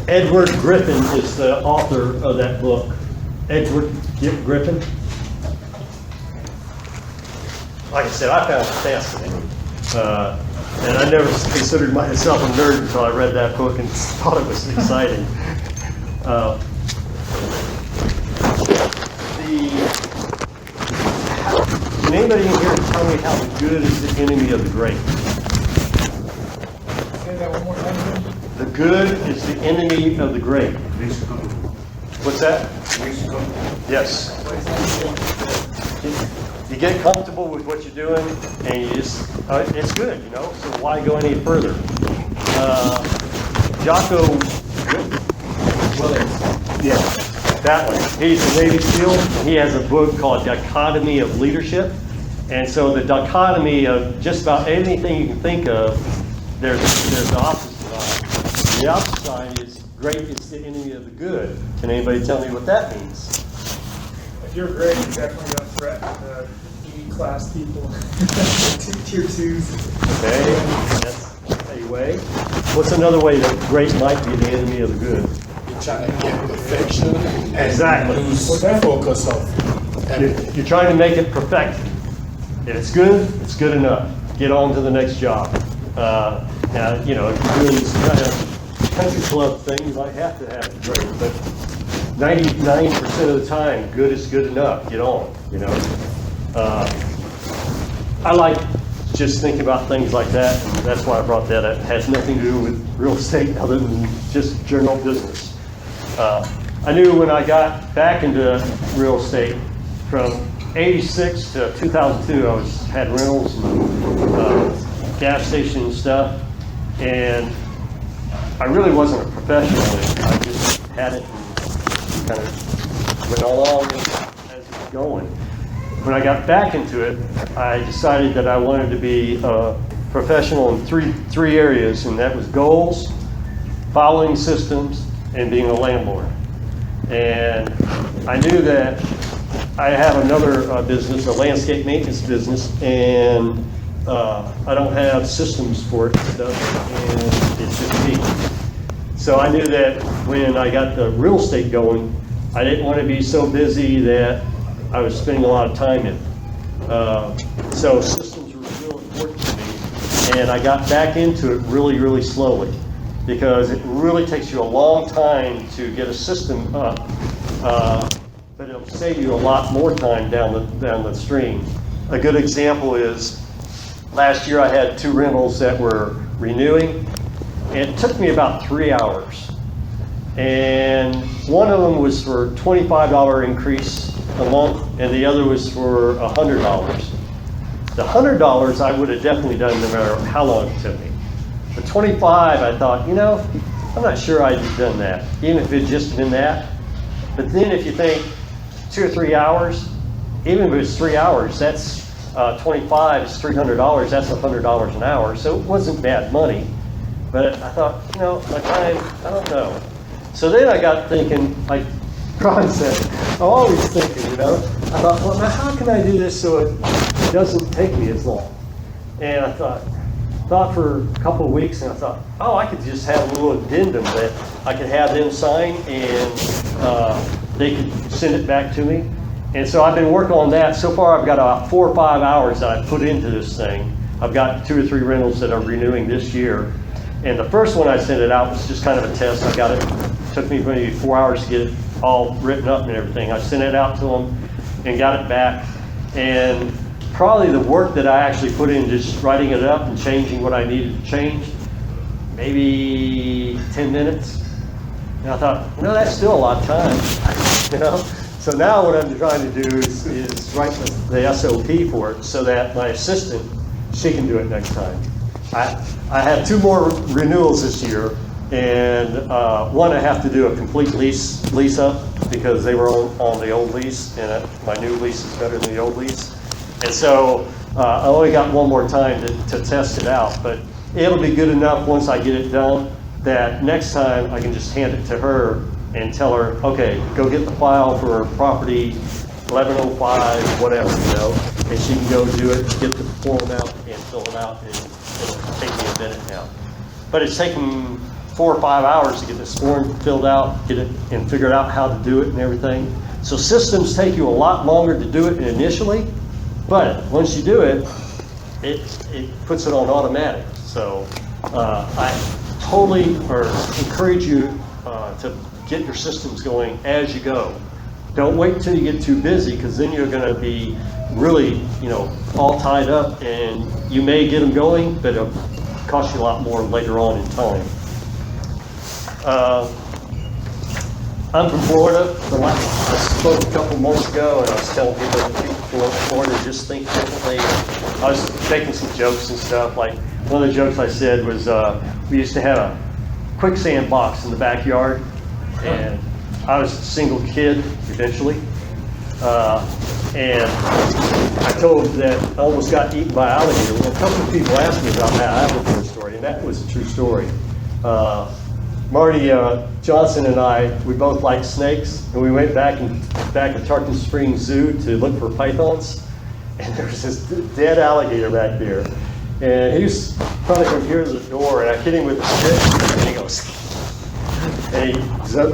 Edward Griffin is the author of that book. Edward Griffin. Like I said, I found it fascinating. And I never considered myself a nerd until I read that book and thought it was exciting. Can anybody in here tell me how the good is the enemy of the great? Say that one more time. The good is the enemy of the great. What's that? Yes. You get comfortable with what you're doing, and you just, it's good, you know, so why go any further? Jocko Willings. Yeah, that one. He's a Navy SEAL. He has a book called Dichotomy of Leadership. And so the dichotomy of just about anything you can think of, there's the opposite side. The opposite side is great, it's the enemy of the good. Can anybody tell me what that means? If you're great, you're definitely going to threaten the E-class people. Tier 2s. Okay, that's a way. What's another way that great might be the enemy of the good? You're trying to get perfection and Exactly. lose focus of everything. You're trying to make it perfected. If it's good enough. Get on to the next job. Now, you know, doing this kind of country club thing, you might have to have it great, but 99% of the time, good is good enough. Get on, you know. I like just thinking about things like that, and that's why I brought that up. It has nothing to do with real estate other than just general business. I knew when I got back into real estate from 86 to 2002, I had rentals and gas station and stuff, and I really wasn't a professional at it. I just had it and kind of went along as it was going. When I got back into it, I decided that I wanted to be a professional in three areas, and that was goals, following systems, and being a landlord. And I knew that I have another business, a landscape maintenance business, and I don't have systems for it and stuff, and it's just me. So I knew that when I got the real estate going, I didn't want to be so busy that I was spending a lot of time in it. So systems were real important to me, and I got back into it really, really slowly, because it really takes you a long time to get a system up, but it'll save you a lot more time down the stream. A good example is last year I had 2 rentals that were renewing. It took me about 3 hours, and one of them was for $25 increase a month, and the other was for $100. The $100 I would have definitely done no matter how long it took me. The 25, I thought, you know, I'm not sure I'd have done that, even if it had just been that. But then if you think 2 or 3 hours, even if it was 3 hours, that's 25 is $300, that's $100 an hour, so it wasn't bad money. But I thought, you know, my time, I don't know. So then I got thinking, like Ron said, I'm always thinking, you know. I thought, well, now how can I do this so it doesn't take me as long? And I thought for a couple of weeks, and I thought, oh, I could just have a little addendum that I could have them sign, and they could send it back to me. And so I've been working on that. So far, I've got about 4 or 5 hours that I've put into this thing. I've got 2 or 3 rentals that are renewing this year. And the first one I sent it out was just kind of a test. I got it, took me maybe 4 hours to get it all written up and everything. I sent it out to them and got it back. And probably the work that I actually put in just writing it up and changing what I needed to change, maybe 10 minutes. And I thought, you know, that's still a lot of time, you know? So now what I'm trying to do is write the SOP for it so that my assistant, she can do it next time. I have 2 more renewals this year, and one I have to do a complete lease up because they were on the old lease, and my new lease is better than the old lease. And so I only got 1 more time to test it out, but it'll be good enough once I get it done that next time I can just hand it to her and tell her, okay, go get the file for property 1105, whatever, you know, and she can go do it, get the form out, and fill it out, and it'll take me a minute now. But it's taken 4 or 5 hours to get this form filled out, get it, and figure out how to do it and everything. So systems take you a lot longer to do it initially, but once you do it, it puts it on automatic. So I totally encourage you to get your systems going as you go. Don't wait until you get too busy, because then you're going to be really, all tied up, and you may get them going, but it'll cost you a lot more later on in time. I'm from Florida. I spoke a couple months ago, and I was telling people that people in Florida just think differently. I was making some jokes and stuff. Like, one of the jokes I said was, we used to have a quicksand box in the backyard, and I was a single kid eventually, and I told them that I almost got eaten by an alligator. Well, a couple of people asked me about that alligator story, and that was a true story. Marty Johnson and I, we both like snakes, and we went back to Tarpon Springs Zoo to look for pythons, and there was this dead alligator back there. And he was probably from here to the door, and I hit him with a stick, and he goes, and he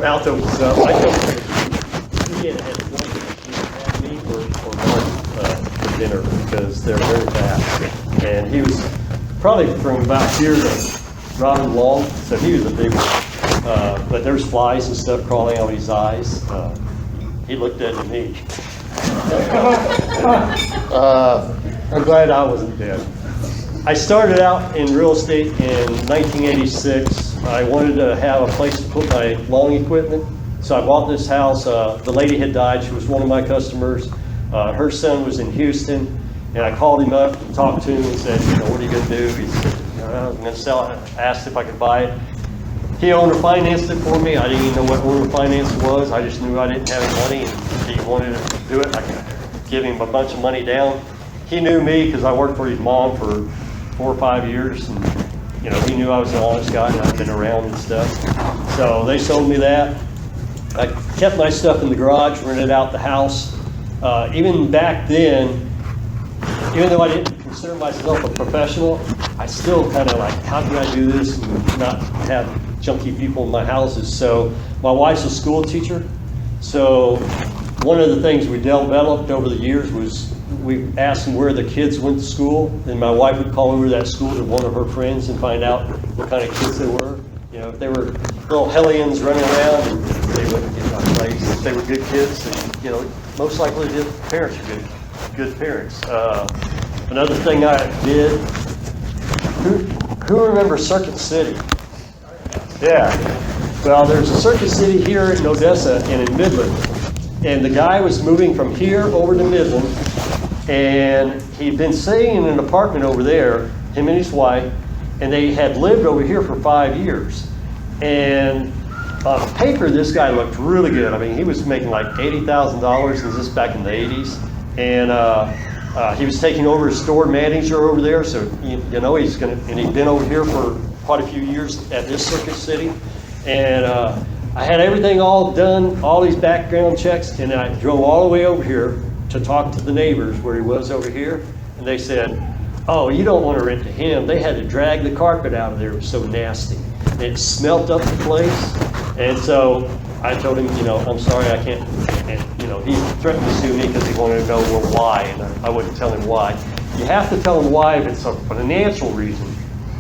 mouth opens up. I told him he had me or Marty for dinner, because they're very fast. And he was probably from about here to Robin Long, so he was a big one. But there's flies and stuff crawling out of his eyes. He looked at me. I'm glad I wasn't dead. I started out in real estate in 1986. I wanted to have a place to put my lawn equipment, so I bought this house. The lady had died. She was one of my customers. Her son was in Houston, and I called him up and talked to him and said, what are you going to do? He said, I'm going to sell it. I asked if I could buy it. He owner financed it for me. I didn't even know what owner finance was. I just knew I didn't have any money, and if he wanted to do it, I could give him a bunch of money down. He knew me because I worked for his mom for 4 or 5 years, and he knew I was an honest guy, and I've been around and stuff. So they sold me that. I kept my stuff in the garage, rented out the house. Even back then, even though I didn't consider myself a professional, I still kind of like, how can I do this and not have junky people in my houses? So my wife's a school teacher. So one of the things we developed over the years was we asked them where the kids went to school, and my wife would call over to that school to one of her friends and find out what kind of kids they were. If they were little hellions running around, they wouldn't get my place. If they were good kids, then, most likely the parents are good parents. Another thing I did, who remembers Circuit City? Yeah. Well, there's a Circuit City here in Odessa and in Midland. And the guy was moving from here over to Midland, and he'd been staying in an apartment over there, him and his wife, and they had lived over here for 5 years. And on paper, this guy looked really good. I mean, he was making like $80,000, this is back in the 80s. And he was taking over as store manager over there, so and he'd been over here for quite a few years at this Circuit City. And I had everything all done, all these background checks, and I drove all the way over here to talk to the neighbors where he was over here, and they said, oh, you don't want to rent to him. They had to drag the carpet out of there. It was so nasty. It smelt up the place. And so I told him, I'm sorry, I can't. And, he threatened to sue me because he wanted to know, well, why, and I wouldn't tell him why. You have to tell him why if it's a financial reason.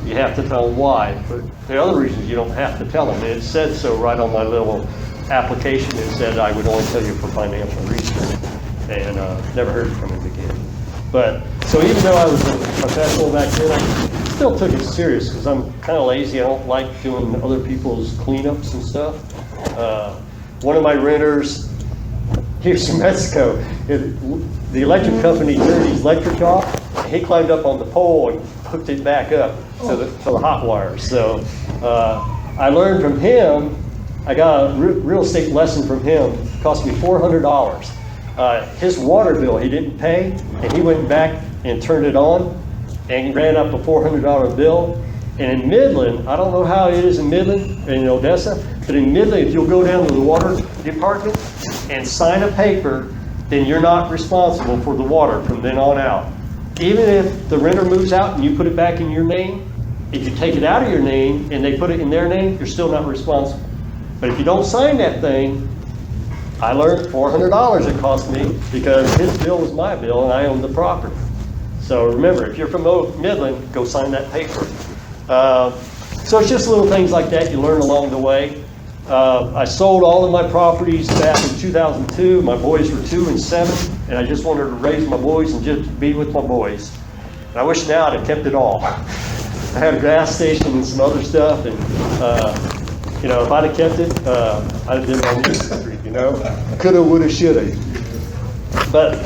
You have to tell them why. But the other reasons you don't have to tell them. And it said so right on my little application. It said I would only tell you for financial reasons. And never heard from him again. But so even though I was a professional back then, I still took it serious because I'm kind of lazy. I don't like doing other people's cleanups and stuff. One of my renters, he was from Mexico. The electric company turned his electric off. And he climbed up on the pole and hooked it back up to the hot wires. So I learned from him. I got a real estate lesson from him. It cost me $400. His water bill he didn't pay, and he went back and turned it on, and he ran up a $400 bill. And in Midland, I don't know how it is in Midland, in Odessa, but in Midland, if you'll go down to the water department and sign a paper, then you're not responsible for the water from then on out. even if the renter moves out and you put it back in your name, if you take it out of your name and they put it in their name, you're still not responsible. But if you don't sign that thing, I learned $400 it cost me because his bill was my bill and I owned the property. So remember, if you're from Midland, go sign that paper. So it's just little things like that you learn along the way. I sold all of my properties back in 2002. My boys were 2 and 7, and I just wanted to raise my boys and just be with my boys. And I wish now I'd have kept it all. I had a gas station and some other stuff, and you know, if I'd have kept it, I'd have been on East Street, you know. Coulda, woulda, shoulda. But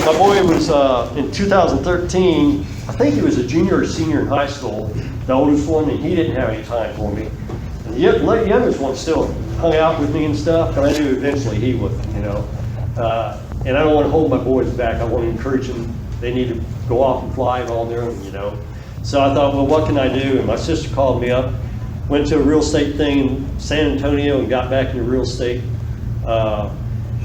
my boy was, in 2013, I think he was a junior or senior in high school, the oldest one, and he didn't have any time for me. And the youngest one still hung out with me and stuff, but I knew eventually he would, you know. And I don't want to hold my boys back. I want to encourage them. They need to go off and fly and all their own, you know. So I thought, well, what can I do? And my sister called me up, went to a real estate thing in San Antonio and got back into real estate.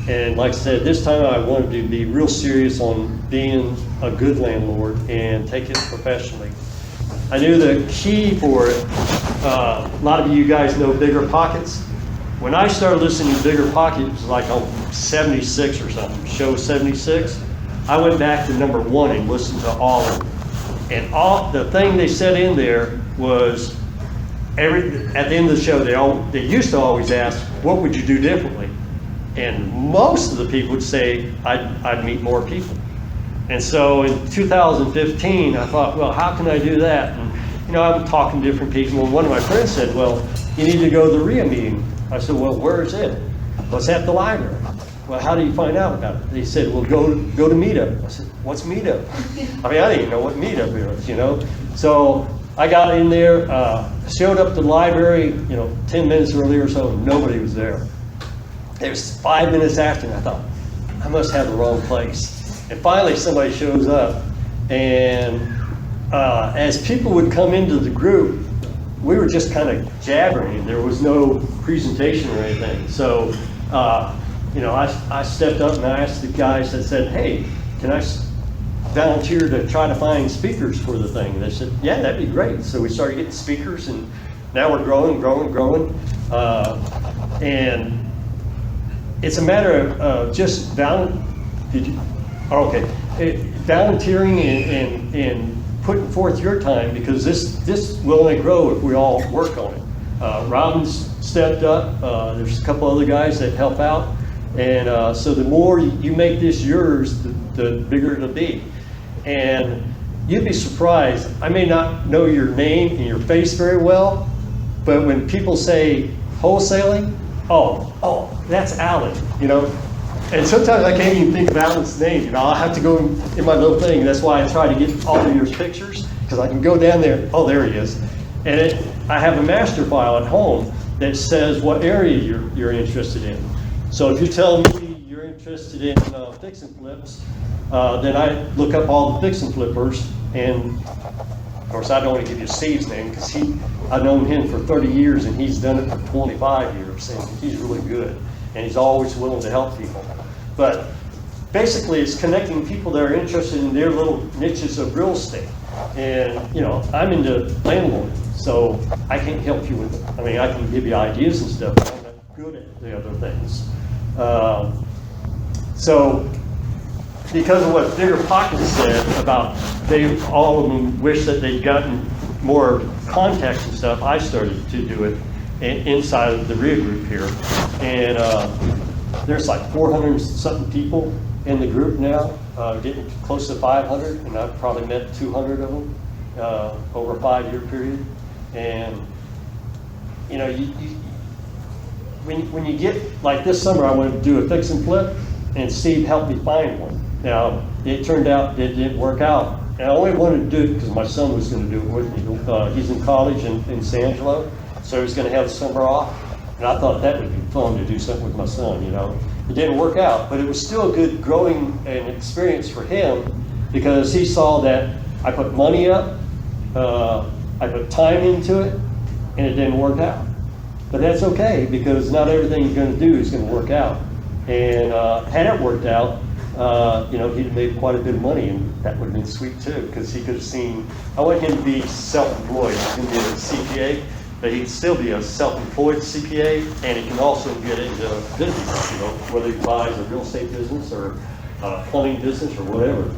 And like I said, this time I wanted to be real serious on being a good landlord and take it professionally. I knew the key for it, a lot of you guys know Bigger Pockets. When I started listening to Bigger Pockets, like on 76 or something, show 76, I went back to number 1 and listened to all of them. And all the thing they said in there was, at the end of the show, they used to always ask, what would you do differently? And most of the people would say, I'd meet more people. And so in 2015, I thought, well, how can I do that? And, you know, I'm talking to different people, and one of my friends said, well, you need to go to the Reia meeting. I said, well, where is it? Well, it's at the library. Well, how do you find out about it? They said, well, go to Meetup. I said, what's Meetup? I mean, I didn't even know what Meetup is, you know? So I got in there, showed up to the library, you know, 10 minutes earlier or so, and nobody was there. It was 5 minutes after, and I thought, I must have the wrong place. And finally, somebody shows up, and as people would come into the group, we were just kind of jabbering. There was no presentation or anything. So, you know, I stepped up and I asked the guys that said, hey, can I volunteer to try to find speakers for the thing? And they said, yeah, that'd be great. So we started getting speakers, and now we're growing. And it's a matter of just volunteering and putting forth your time, because this will only grow if we all work on it. Robin's stepped up. There's a couple other guys that help out. And so the more you make this yours, the bigger it'll be. And you'd be surprised. I may not know your name and your face very well, but when people say wholesaling, oh, that's Alan, you know. And sometimes I can't even think of Alan's name, you know. I'll have to go in my little thing. That's why I try to get all of your pictures, because I can go down there. Oh, there he is. And I have a master file at home that says what area you're interested in. So if you tell me you're interested in fix and flips, then I look up all the fix and flippers. And of course, I don't want to give you Steve's name, because I've known him for 30 years and he's done it for 25 years. And he's really good. And he's always willing to help people. But basically, it's connecting people that are interested in their little niches of real estate. And, you know, I'm into landlording, so I can't help you with it. I mean, I can give you ideas and stuff, but I'm not good at the other things. So, because of what Bigger Pockets said about all of them wish that they'd gotten more contacts and stuff, I started to do it inside of the Reia group here. And there's like 400 something people in the group now, getting close to 500, and I've probably met 200 of them over a 5-year period. And you know, when you get, like this summer, I wanted to do a fix and flip, and Steve helped me find one. Now, it turned out it didn't work out, and I only wanted to do it because my son was going to do it with me. He's in college in San Angelo, so he was going to have the summer off, and I thought that would be fun to do something with my son, you know. It didn't work out, but it was still a good growing and experience for him, because he saw that I put money up, I put time into it, and it didn't work out. But that's okay, because not everything you're going to do is going to work out. And had it worked out, you know, he'd have made quite a bit of money, and that would have been sweet too, because he could have seen, I want him to be self-employed. He's going to be a CPA, but he can still be a self-employed CPA, and he can also get into business, you know, whether he buys a real estate business or a plumbing business or whatever.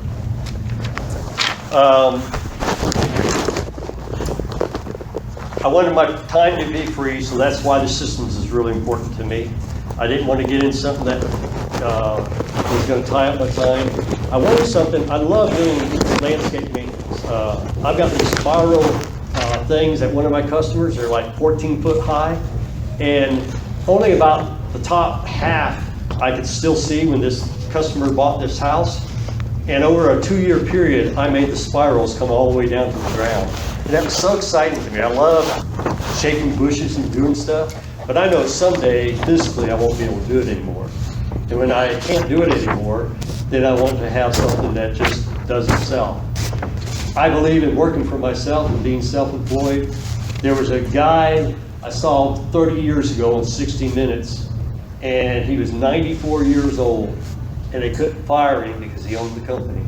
I wanted my time to be free, so that's why the systems is really important to me. I didn't want to get in something that was going to tie up my time. I wanted something, I love doing landscape maintenance. I've got these spiral things at one of my customers. They're like 14 foot high, and only about the top half I could still see when this customer bought this house. And over a 2-year period, I made the spirals come all the way down to the ground. And that was so exciting to me. I love shaping bushes and doing stuff, but I know someday physically I won't be able to do it anymore. And when I can't do it anymore, then I want to have something that just does itself. I believe in working for myself and being self-employed. There was a guy I saw 30 years ago in 60 Minutes, and he was 94 years old, and they couldn't fire him because he owned the company.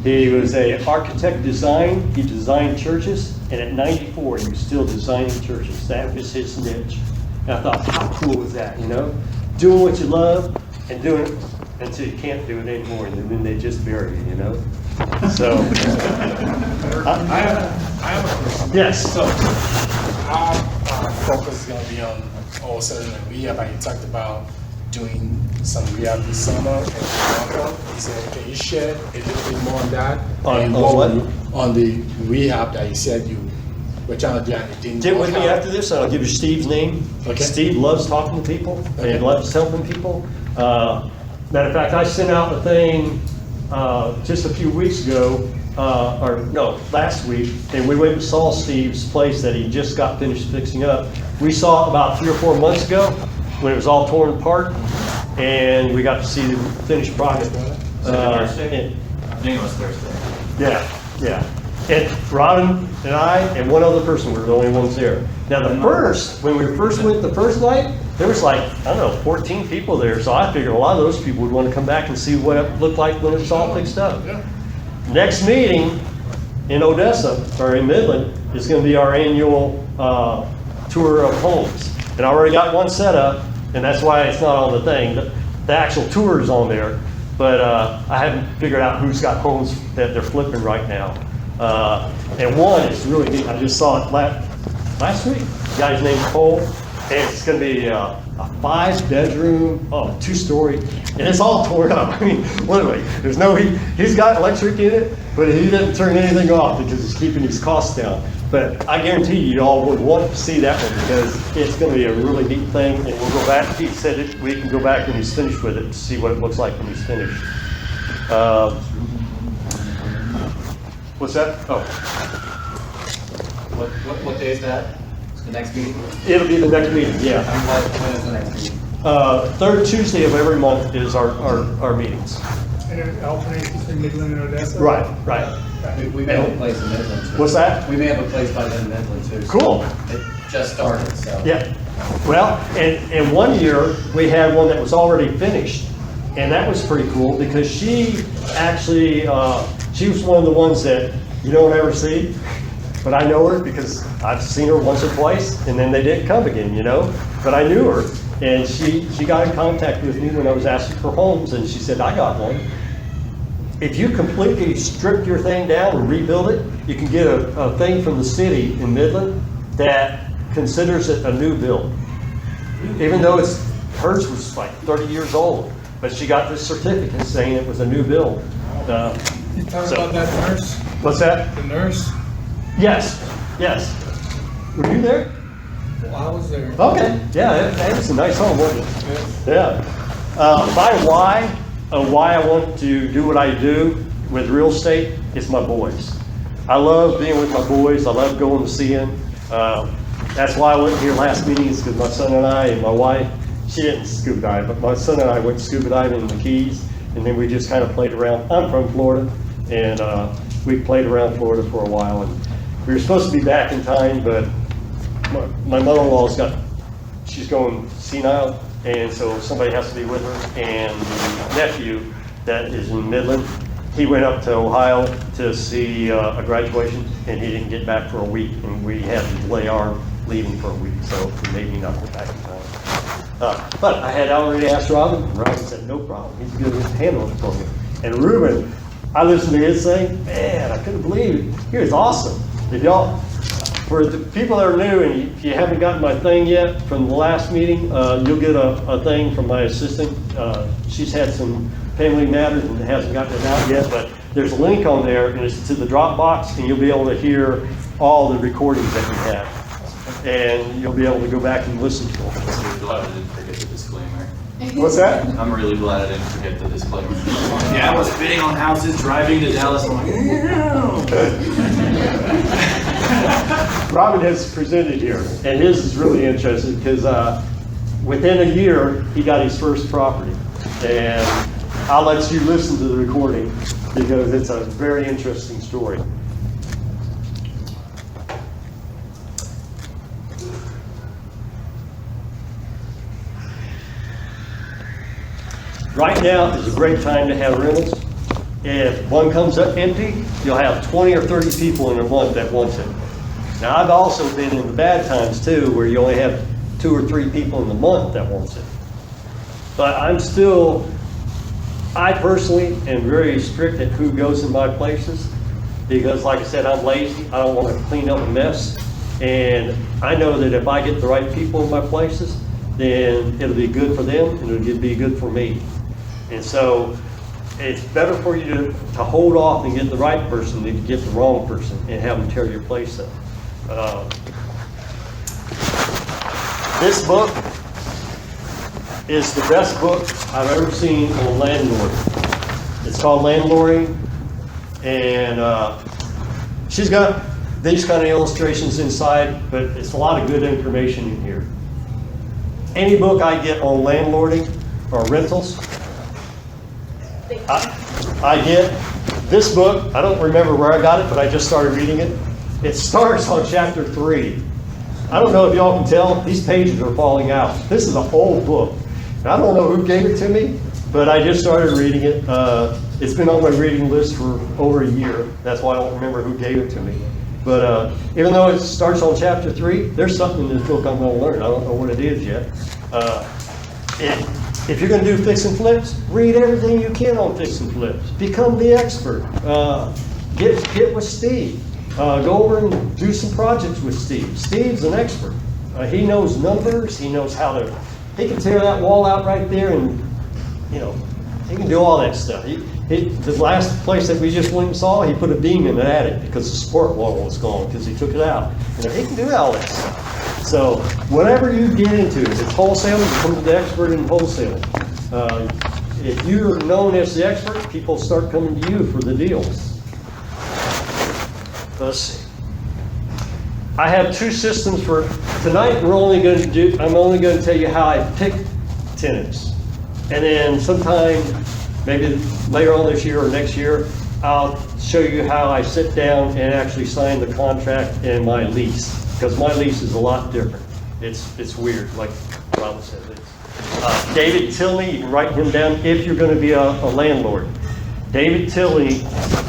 He was an architect design. He designed churches, and at 94, he was still designing churches. That was his niche. And I thought, how cool was that, you know? Doing what you love and doing it until you can't do it anymore, and then they just bury you, you know? So, I have a question. yes. So, our focus is going to be on Odessa and rehab, and you talked about doing some rehab this summer and fall. He said, can you share a little bit more on that? On what? On the rehab that you said you were trying to do and it didn't Get work with me out. after this, and I'll give you Steve's name. Okay. Steve loves talking to people Okay. and loves helping people. Matter of fact, I sent out a thing just a few weeks ago, or no, last week, and we went and saw Steve's place that he just got finished fixing up. We saw it about 3 or 4 months ago when it was all torn apart, and we got to see the finished product. Thursday? I think it was Thursday. Yeah. And Robin and I and one other person were the only ones there. Now when we first went the first night, there was like, I don't know, 14 people there. So I figured a lot of those people would want to come back and see what it looked like when it was all fixed up. Yeah. Next meeting in Odessa, or in Midland, is going to be our annual tour of homes. And I already got one set up, and that's why it's not on the thing. The actual tour is on there, but I haven't figured out who's got homes that they're flipping right now. And one is really neat. I just saw it last week. The guy's name's Cole, and it's going to be a 5-bedroom, 2-story, and it's all torn up. I mean, literally, there's no heat. He's got electric in it, but he didn't turn anything off because he's keeping his costs down. But I guarantee you all would want to see that one because it's going to be a really neat thing, and we'll go back. He said we can go back when he's finished with it to see what it looks like when he's finished. What's that? Oh. What day is that? The next meeting? It'll be the next meeting, yeah. When is the next meeting? Third Tuesday of every month is our meetings. And it alternates between Midland and Odessa? Right. We may have a place in Midland too. What's that? We may have a place by then in Midland too. Cool. It just started, so. Yeah. Well, and one year, we had one that was already finished, and that was pretty cool because she actually, she was one of the ones that you don't ever see, but I know her because I've seen her once or twice, and then they didn't come again, you know? But I knew her, and she got in contact with me when I was asking for homes, and she said, I got one. If you completely strip your thing down and rebuild it, you can get a thing from the city in Midland that considers it a new build. Even though hers was like 30 years old, but she got this certificate saying it was a new build. You talking about that nurse? What's that? The nurse? Yes. Were you there? Well, I was there. Okay, yeah, it was a nice home, wasn't it? Yeah. Why I want to do what I do with real estate is my boys. I love being with my boys. I love going to see them. That's why I went here last meeting, is because my son and I and my wife, she didn't scuba dive, but my son and I went scuba diving in the Keys, and then we just kind of played around. I'm from Florida, and we played around Florida for a while, and we were supposed to be back in time, but my mother-in-law's she's going senile, and so somebody has to be with her, and the nephew that is in Midland. He went up to Ohio to see a graduation, and he didn't get back for a week, and we had to delay our leaving for a week, so it made me not go back in time. But I had already asked Robin, and Robin said, no problem, he's good at handling it for me. And Ruben, I listened to his thing, man, I couldn't believe it. He was awesome. If y'all, for the people that are new, and if you haven't gotten my thing yet from the last meeting, you'll get a thing from my assistant. She's had some family matters and hasn't gotten it out yet, but there's a link on there, and it's to the Dropbox, and you'll be able to hear all the recordings that we have. And you'll be able to go back and listen to them. I'm really glad I didn't forget the disclaimer. What's that? I'm really glad I didn't forget the disclaimer. Yeah, I was bidding on houses, driving to Dallas, I'm like, Robin has presented here, and his is really interesting because within a year, he got his first property. And I'll let you listen to the recording because it's a very interesting story. Right now is a great time to have rentals. If one comes up empty, you'll have 20 or 30 people in a month that wants it. Now, I've also been in the bad times too, where you only have 2 or 3 people in the month that wants it. But I personally am very strict at who goes in my places because, like I said, I'm lazy. I don't want to clean up a mess. And I know that if I get the right people in my places, then it'll be good for them and it'll be good for me. And so it's better for you to hold off and get the right person than to get the wrong person and have them tear your place up. This book is the best book I've ever seen on landlording. It's called Landlording, and she's got these kind of illustrations inside, but it's a lot of good information in here. Any book I get on landlording or rentals, I get this book. I don't remember where I got it, but I just started reading it. It starts on chapter 3. I don't know if y'all can tell, these pages are falling out. This is an old book. I don't know who gave it to me, but I just started reading it. It's been on my reading list for over a year. That's why I don't remember who gave it to me. But even though it starts on chapter 3, there's something in this book I'm going to learn. I don't know what it is yet. If you're going to do fix and flips, read everything you can on fix and flips. Become the expert. Get with Steve. Go over and do some projects with Steve. Steve's an expert. He knows numbers. He knows how to. He can tear that wall out right there, and he can do all that stuff. The last place that we just went and saw, he put a beam in the attic because the support wall was gone because he took it out. He can do all that stuff. So whatever you get into, if it's wholesaling, become the expert in wholesaling. If you're known as the expert, people start coming to you for the deals. Let's see. I have 2 systems for tonight. I'm only going to tell you how I pick tenants, and then sometime, maybe later on this year or next year, I'll show you how I sit down and actually sign the contract and my lease, because my lease is a lot different. It's weird, like Robin said. David Tilley, you can write him down if you're going to be a landlord. David Tilley,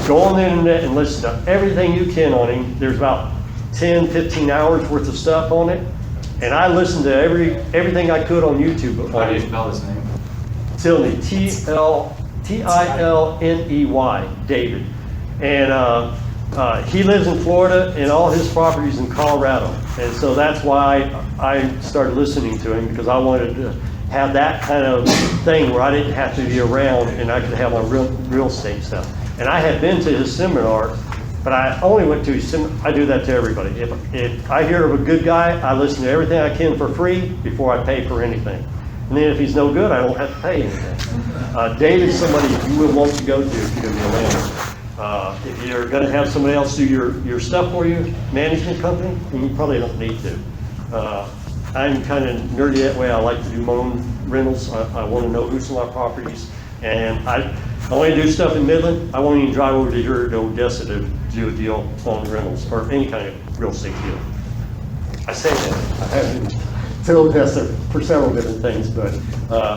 go on the internet and listen to everything you can on him. There's about 10, 15 hours worth of stuff on it. And I listened to everything I could on YouTube. How do you spell his name? Tilley, T-I-L-N-E-Y, David. And he lives in Florida, and all his properties in Colorado. And so that's why I started listening to him, because I wanted to have that kind of thing where I didn't have to be around and I could have my real estate stuff. And I had been to his seminar, but I only went to his seminar. I do that to everybody. If I hear of a good guy, I listen to everything I can for free before I pay for anything. And then if he's no good, I don't have to pay anything. David's somebody you would want to go to if you're going to be a landlord. If you're going to have somebody else do your stuff for you, management company, then you probably don't need to. I'm kind of nerdy that way. I like to do my own rentals. I want to know who's in my properties. And I only do stuff in Midland. I won't even drive over to here to Odessa to do a deal on rentals or any kind of real estate deal. I say that. I haven't. to Odessa for several different things, but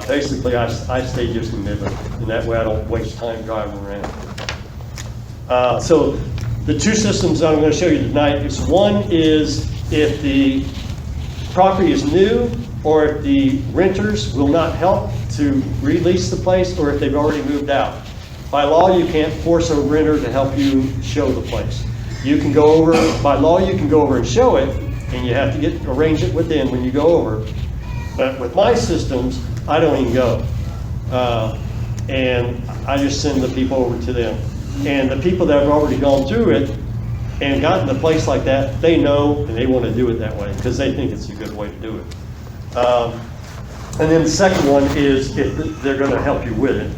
basically I stay just in Midland, and that way I don't waste time driving around. So the two systems I'm going to show you tonight is, one is if the property is new, or if the renters will not help to release the place, or if they've already moved out. By law, you can't force a renter to help you show the place. You can go over, by law, you can go over and show it, and you have to arrange it with them when you go over. But with my systems, I don't even go. And I just send the people over to them. And the people that have already gone through it and gotten a place like that, they know and they want to do it that way because they think it's a good way to do it. And then the second one is if they're going to help you with it.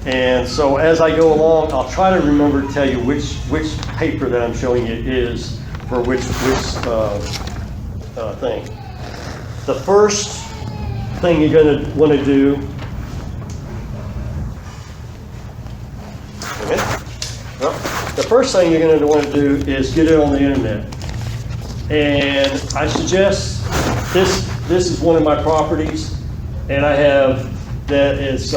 And so as I go along, I'll try to remember to tell you which paper that I'm showing you is for which thing. The first thing you're going to want to do, the first thing you're going to want to do is get it on the internet. And I suggest this is one of my properties, and I have that is,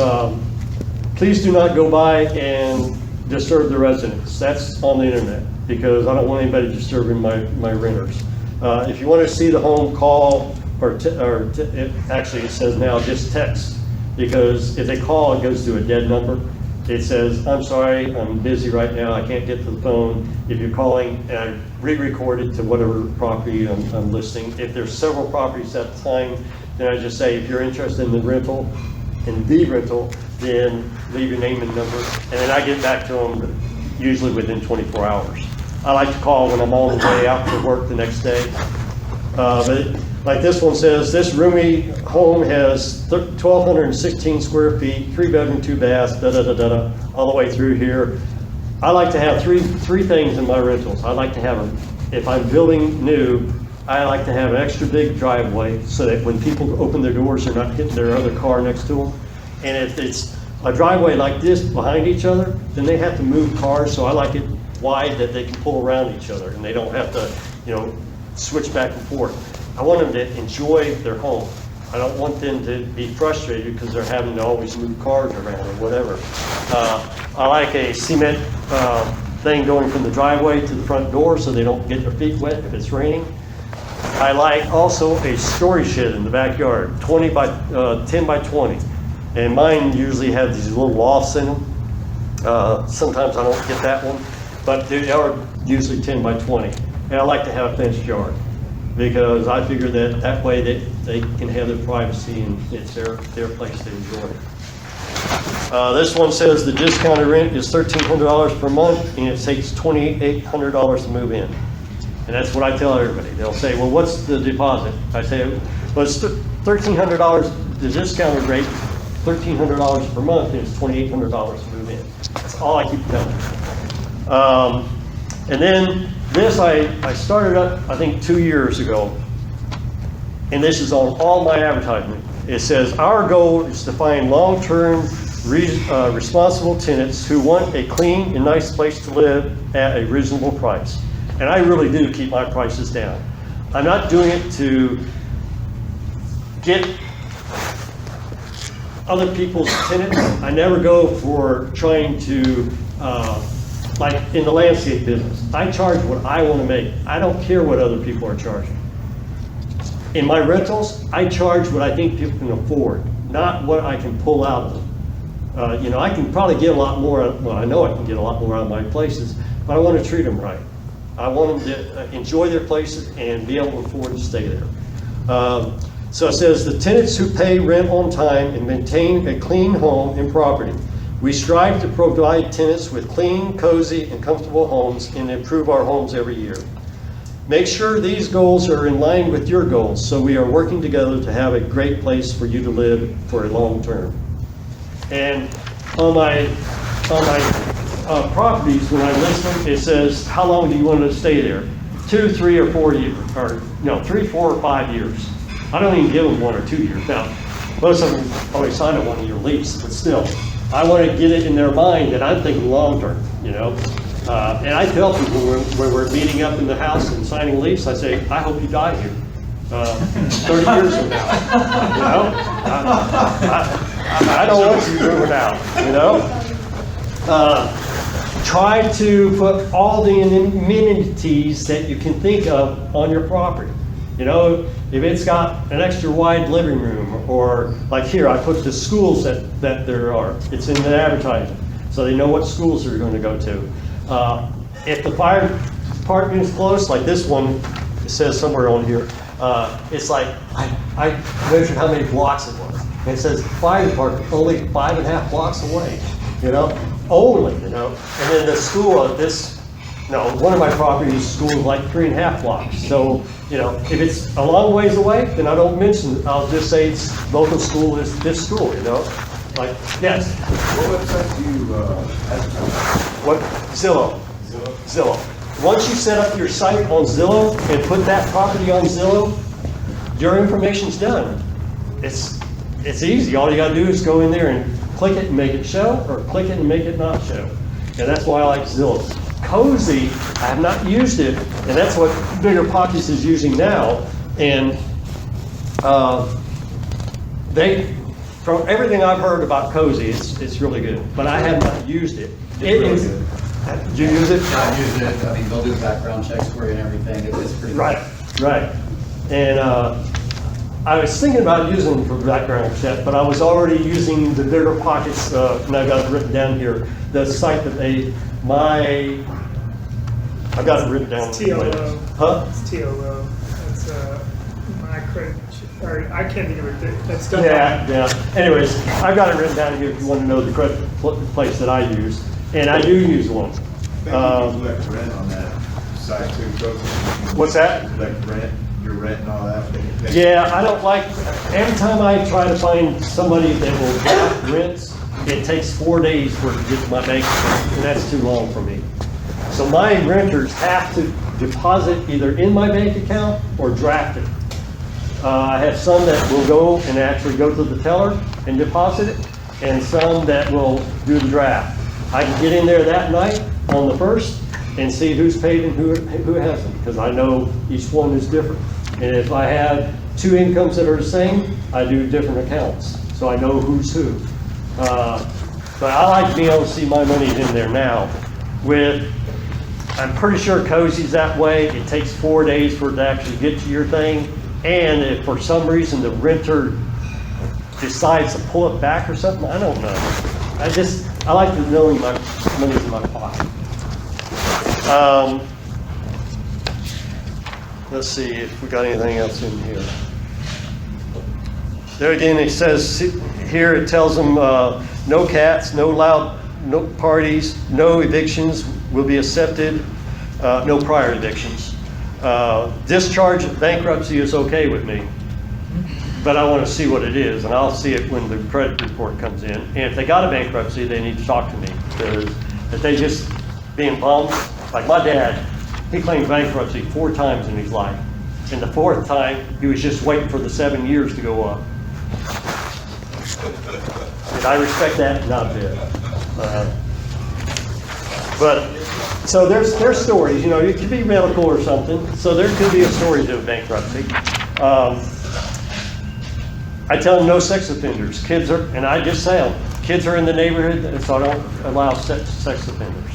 please do not go by and disturb the residents. That's on the internet because I don't want anybody disturbing my renters. If you want to see the home, call, actually it says now just text, because if they call, it goes to a dead number. It says, I'm sorry, I'm busy right now, I can't get to the phone. If you're calling, and I re-record it to whatever property I'm listing. If there's several properties at the time, then I just say, if you're interested in the rental, then leave your name and number, and then I get back to them usually within 24 hours. I like to call when I'm on the way out to work the next day. But like this one says, this roomy home has 1,216 square feet, 3-bedroom, 2 baths, all the way through here. I like to have three things in my rentals. I like to have if I'm building new, I like to have an extra big driveway so that when people open their doors, they're not hitting their other car next to them. And if it's a driveway like this behind each other, then they have to move cars, so I like it wide that they can pull around each other and they don't have to, switch back and forth. I want them to enjoy their home. I don't want them to be frustrated because they're having to always move cars around or whatever. I like a cement thing going from the driveway to the front door so they don't get their feet wet if it's raining. I like also a storage shed in the backyard, 10 by 20. And mine usually have these little lofts in them. Sometimes I don't get that one, but they are usually 10 by 20. And I like to have a fenced yard because I figure that way they can have their privacy and it's their place to enjoy. This one says the discounted rent is $1,300 per month and it takes $2,800 to move in. And that's what I tell everybody. They'll say, well, what's the deposit? I say, well, it's $1,300, the discounted rate, $1,300 per month, and it's $2,800 to move in. That's all I keep telling them. And then this, I started up, I think 2 years ago, and this is on all my advertisement. It says, our goal is to find long-term responsible tenants who want a clean and nice place to live at a reasonable price. And I really do keep my prices down. I'm not doing it to get other people's tenants. I never go for trying to, like in the landscape business, I charge what I want to make. I don't care what other people are charging. In my rentals, I charge what I think people can afford, not what I can pull out of them. I can probably get a lot more, well, I know I can get a lot more out of my places, but I want to treat them right. I want them to enjoy their places and be able to afford to stay there. So it says, the tenants who pay rent on time and maintain a clean home and property. We strive to provide tenants with clean, cozy, and comfortable homes and improve our homes every year. Make sure these goals are in line with your goals so we are working together to have a great place for you to live for a long term. And on my properties, when I list them, it says, how long do you want to stay there? 2, 3, or 4 years, or 3, 4, or 5 years. I don't even give them 1 or 2 years. Now, most of them always sign a 1-year lease, but still, I want to get it in their mind that I'm thinking long term, And I tell people when we're meeting up in the house and signing a lease, I say, I hope you die here. 30 years from now. You know, I don't want you moving out. You know, try to put all the amenities that you can think of on your property. You know, if it's got an extra wide living room, or like here, I put the schools that there are. It's in the advertising, so they know what schools they're going to go to. If the fire department is close, like this one, it says somewhere on here, it's like, I measured how many blocks it was. And it says fire department only 5.5 blocks away, you know, only, you know. And then the school of this, no, one of my properties, school is like 3.5 blocks. So, you know, if it's a long ways away, then I don't mention it. I'll just say it's local school is this school, you know. Like, yes. What website do you advertise? What? Zillow. Zillow. Once you set up your site on Zillow and put that property on Zillow, your information's done. It's easy. All you gotta do is go in there and click it and make it show, or click it and make it not show. And that's why I like Zillow. Cozy, I have not used it, and that's what Bigger Pockets is using now. And from everything I've heard about Cozy, it's really good. But I have not used it. It is. Did you use it? I use it, I mean, they'll do background checks for you and everything, it's pretty. Right. And I was thinking about using them for background check, but I was already using the Bigger Pockets, and I've got it written down here, the site that I've got it written down. It's TLO. Huh? It's TLO. It's my credit, or I can't think of it. That's done. Yeah. Anyways, I've got it written down here if you want to know the credit place that I use, and I do use one. I think you collect rent on that site too, Cozy. What's that? Collect rent, your rent and all that. Yeah, I don't like, every time I try to find somebody that will draft rents, it takes 4 days for it to get to my bank account, and that's too long for me. So my renters have to deposit either in my bank account or draft it. I have some that will go and actually go to the teller and deposit it, and some that will do the draft. I can get in there that night on the 1st and see who's paid and who hasn't, because I know each one is different. And if I have 2 incomes that are the same, I do different accounts, so I know who's who. But I like being able to see my money in there now. I'm pretty sure Cozy's that way. It takes 4 days for it to actually get to your thing. And if for some reason the renter decides to pull it back or something, I don't know. I like to know my money's in my pocket. Let's see if we got anything else in here. There again, it says here, it tells them no cats, no loud, no parties, no evictions will be accepted, no prior evictions. Discharge of bankruptcy is okay with me, but I want to see what it is, and I'll see it when the credit report comes in. And if they got a bankruptcy, they need to talk to me, because if they just being bummed, like my dad, he claimed bankruptcy 4 times in his life. And the 4th time, he was just waiting for the 7 years to go up. And I respect that, not a bit. But, so there's stories, you know, it could be medical or something, so there could be a story to a bankruptcy. I tell them no sex offenders. And I just say them, kids are in the neighborhood, so I don't allow sex offenders.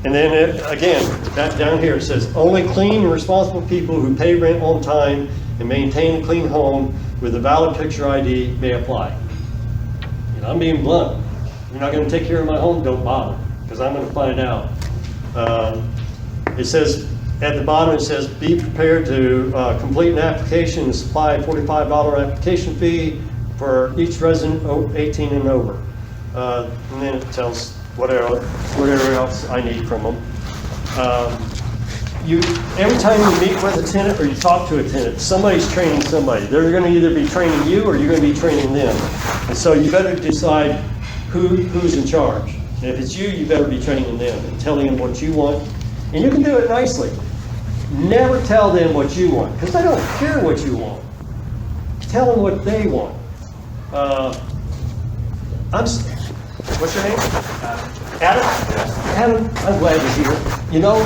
And then again, down here it says, only clean and responsible people who pay rent on time and maintain a clean home with a valid picture ID may apply. And I'm being blunt. You're not going to take care of my home, don't bother, because I'm going to find out. It says, at the bottom it says, be prepared to complete an application and supply a $45 application fee for each resident 18 and over. And then it tells whatever else I need from them. Every time you meet with a tenant or you talk to a tenant, somebody's training somebody. They're going to either be training you or you're going to be training them. And so you better decide who's in charge. And if it's you, you better be training them and telling them what you want. And you can do it nicely. Never tell them what you want, because they don't care what you want. Tell them what they want. What's your name? Adam? Adam, I'm glad you're here. You know,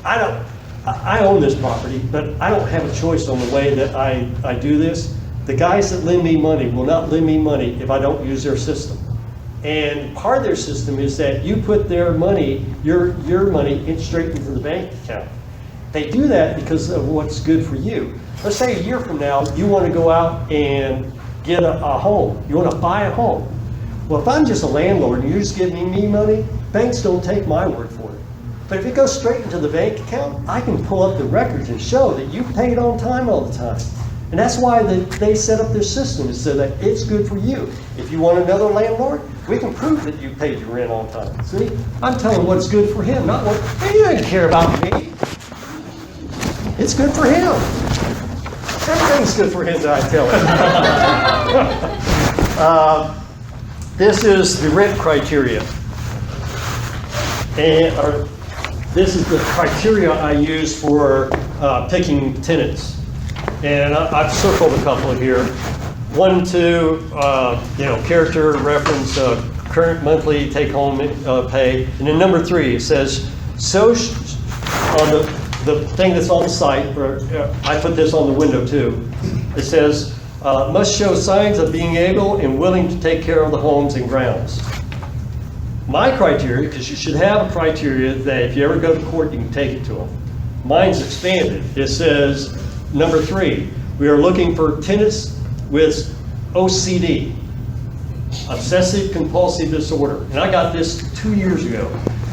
I I own this property, but I don't have a choice on the way that I do this. The guys that lend me money will not lend me money if I don't use their system. And part of their system is that you put their money, your money, straight into the bank account. They do that because of what's good for you. Let's say a year from now, you want to go out and get a home. You want to buy a home. Well, if I'm just a landlord and you're just giving me money, banks don't take my word for it. But if it goes straight into the bank account, I can pull up the records and show that you paid on time all the time. And that's why they set up their system, so that it's good for you. If you want another landlord, we can prove that you paid your rent on time. See, I'm telling what's good for him, not what, he doesn't care about me. It's good for him. Everything's good for him that I tell him. This is the rent criteria. And this is the criteria I use for picking tenants. And I've circled a couple here. 1, 2, character, reference, current monthly take-home pay. And then number 3, it says, on the thing that's on the site, or I put this on the window too. It says, must show signs of being able and willing to take care of the homes and grounds. My criteria, because you should have a criteria that if you ever go to court, you can take it to them. Mine's expanded. It says, number 3, we are looking for tenants with OCD, obsessive compulsive disorder. And I got this 2 years ago.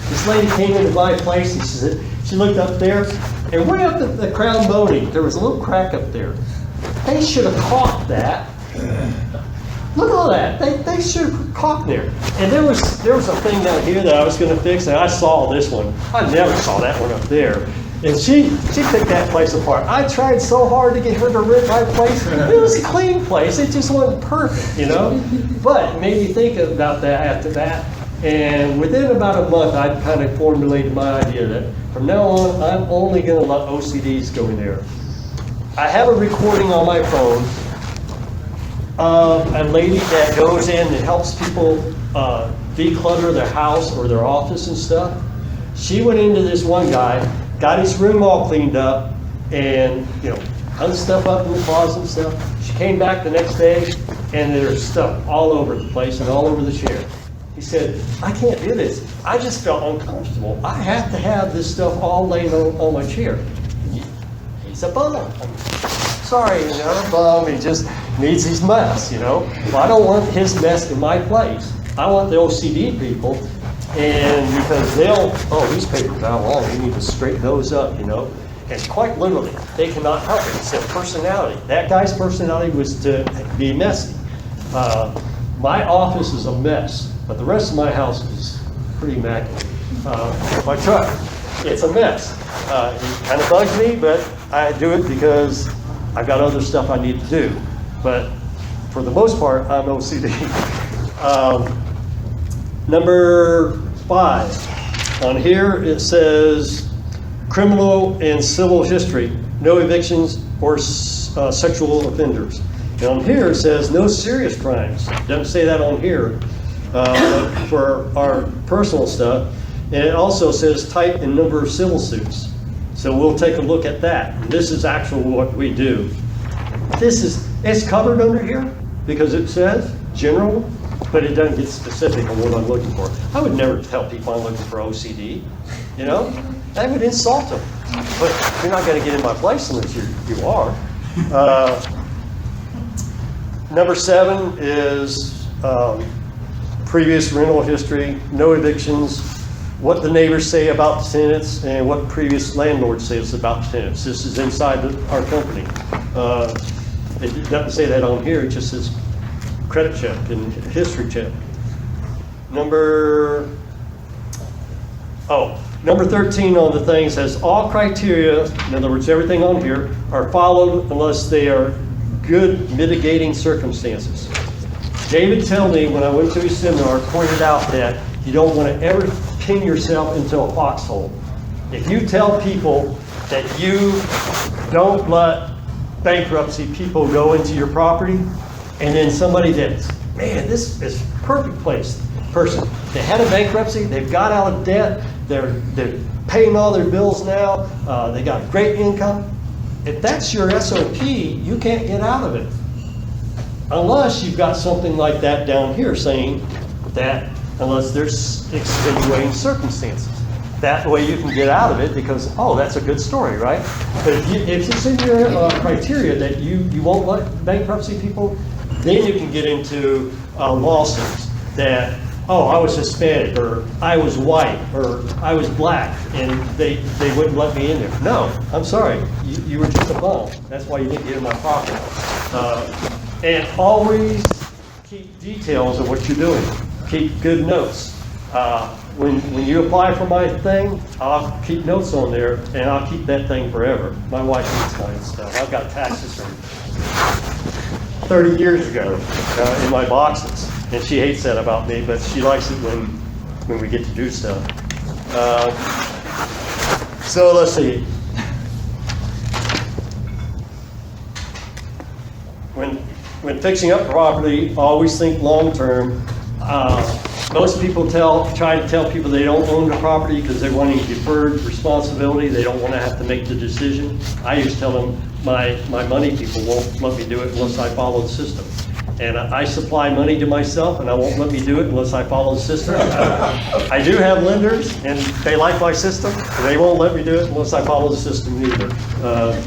This lady came into my place and she looked up there, and way up at the crown molding, there was a little crack up there. They should have caulked that. Look at all that. They should have caulked there. And there was a thing down here that I was going to fix, and I saw this one. I never saw that one up there. And she picked that place apart. I tried so hard to get her to rent my place. It was a clean place. It just wasn't perfect, But it made me think about that after that. And within about a month, I kind of formulated my idea that from now on, I'm only going to let OCDs go in there. I have a recording on my phone of a lady that goes in and helps people declutter their house or their office and stuff. She went into this one guy, got his room all cleaned up, and hung stuff up in the closet and stuff. She came back the next day, and there's stuff all over the place and all over the chair. He said, I can't do this. I just felt uncomfortable. I have to have this stuff all laying on my chair. He's a bum. Sorry, he's not a bum. He just needs his mess, Well, I don't want his mess in my place. I want the OCD people, and because these papers are long, you need to straighten those up, And quite literally, they cannot help it. It's their personality. That guy's personality was to be messy. My office is a mess, but the rest of my house is pretty immaculate. My truck, it's a mess. It kind of bugs me, but I do it because I've got other stuff I need to do. But for the most part, I'm OCD. Number 5, on here it says criminal and civil history, no evictions or sexual offenders. And on here it says no serious crimes. Doesn't say that on here for our personal stuff. And it also says type and number of civil suits. So we'll take a look at that. And this is actually what we do. It's covered under here because it says general, but it doesn't get specific on what I'm looking for. I would never tell people I'm looking for OCD, That would insult them. But you're not going to get in my place unless you are. Number 7 is previous rental history, no evictions, what the neighbors say about the tenants, and what previous landlord says about the tenants. This is inside our company. It doesn't say that on here, it just says credit check and history check. Number 13 on the thing says all criteria, in other words, everything on here, are followed unless they are good mitigating circumstances. David told me when I went to his seminar, pointed out that you don't want to ever pin yourself into a foxhole. If you tell people that you don't let bankruptcy people go into your property, and then somebody that's, man, this is perfect person. They had a bankruptcy, they've got out of debt, they're paying all their bills now, they got great income. If that's your SOP, you can't get out of it. Unless you've got something like that down here saying that unless there's extenuating circumstances. That way you can get out of it because, oh, that's a good story, right? But if it's in your criteria that you won't let bankruptcy people, then you can get into lawsuits that, oh, I was Hispanic, or I was white, or I was black, and they wouldn't let me in there. No, I'm sorry, you were just a bum. That's why you didn't get in my property. And always keep details of what you're doing. Keep good notes. When you apply for my thing, I'll keep notes on there, and I'll keep that thing forever. My wife needs mine stuff. I've got taxes from 30 years ago in my boxes, and she hates that about me, but she likes it when we get to do stuff. So let's see. When fixing up property, always think long-term. Most people try to tell people they don't own the property because they're wanting deferred responsibility. They don't want to have to make the decision. I used to tell them my money people won't let me do it unless I follow the system. And I supply money to myself, and I won't let me do it unless I follow the system. I do have lenders, and they like my system, and they won't let me do it unless I follow the system either.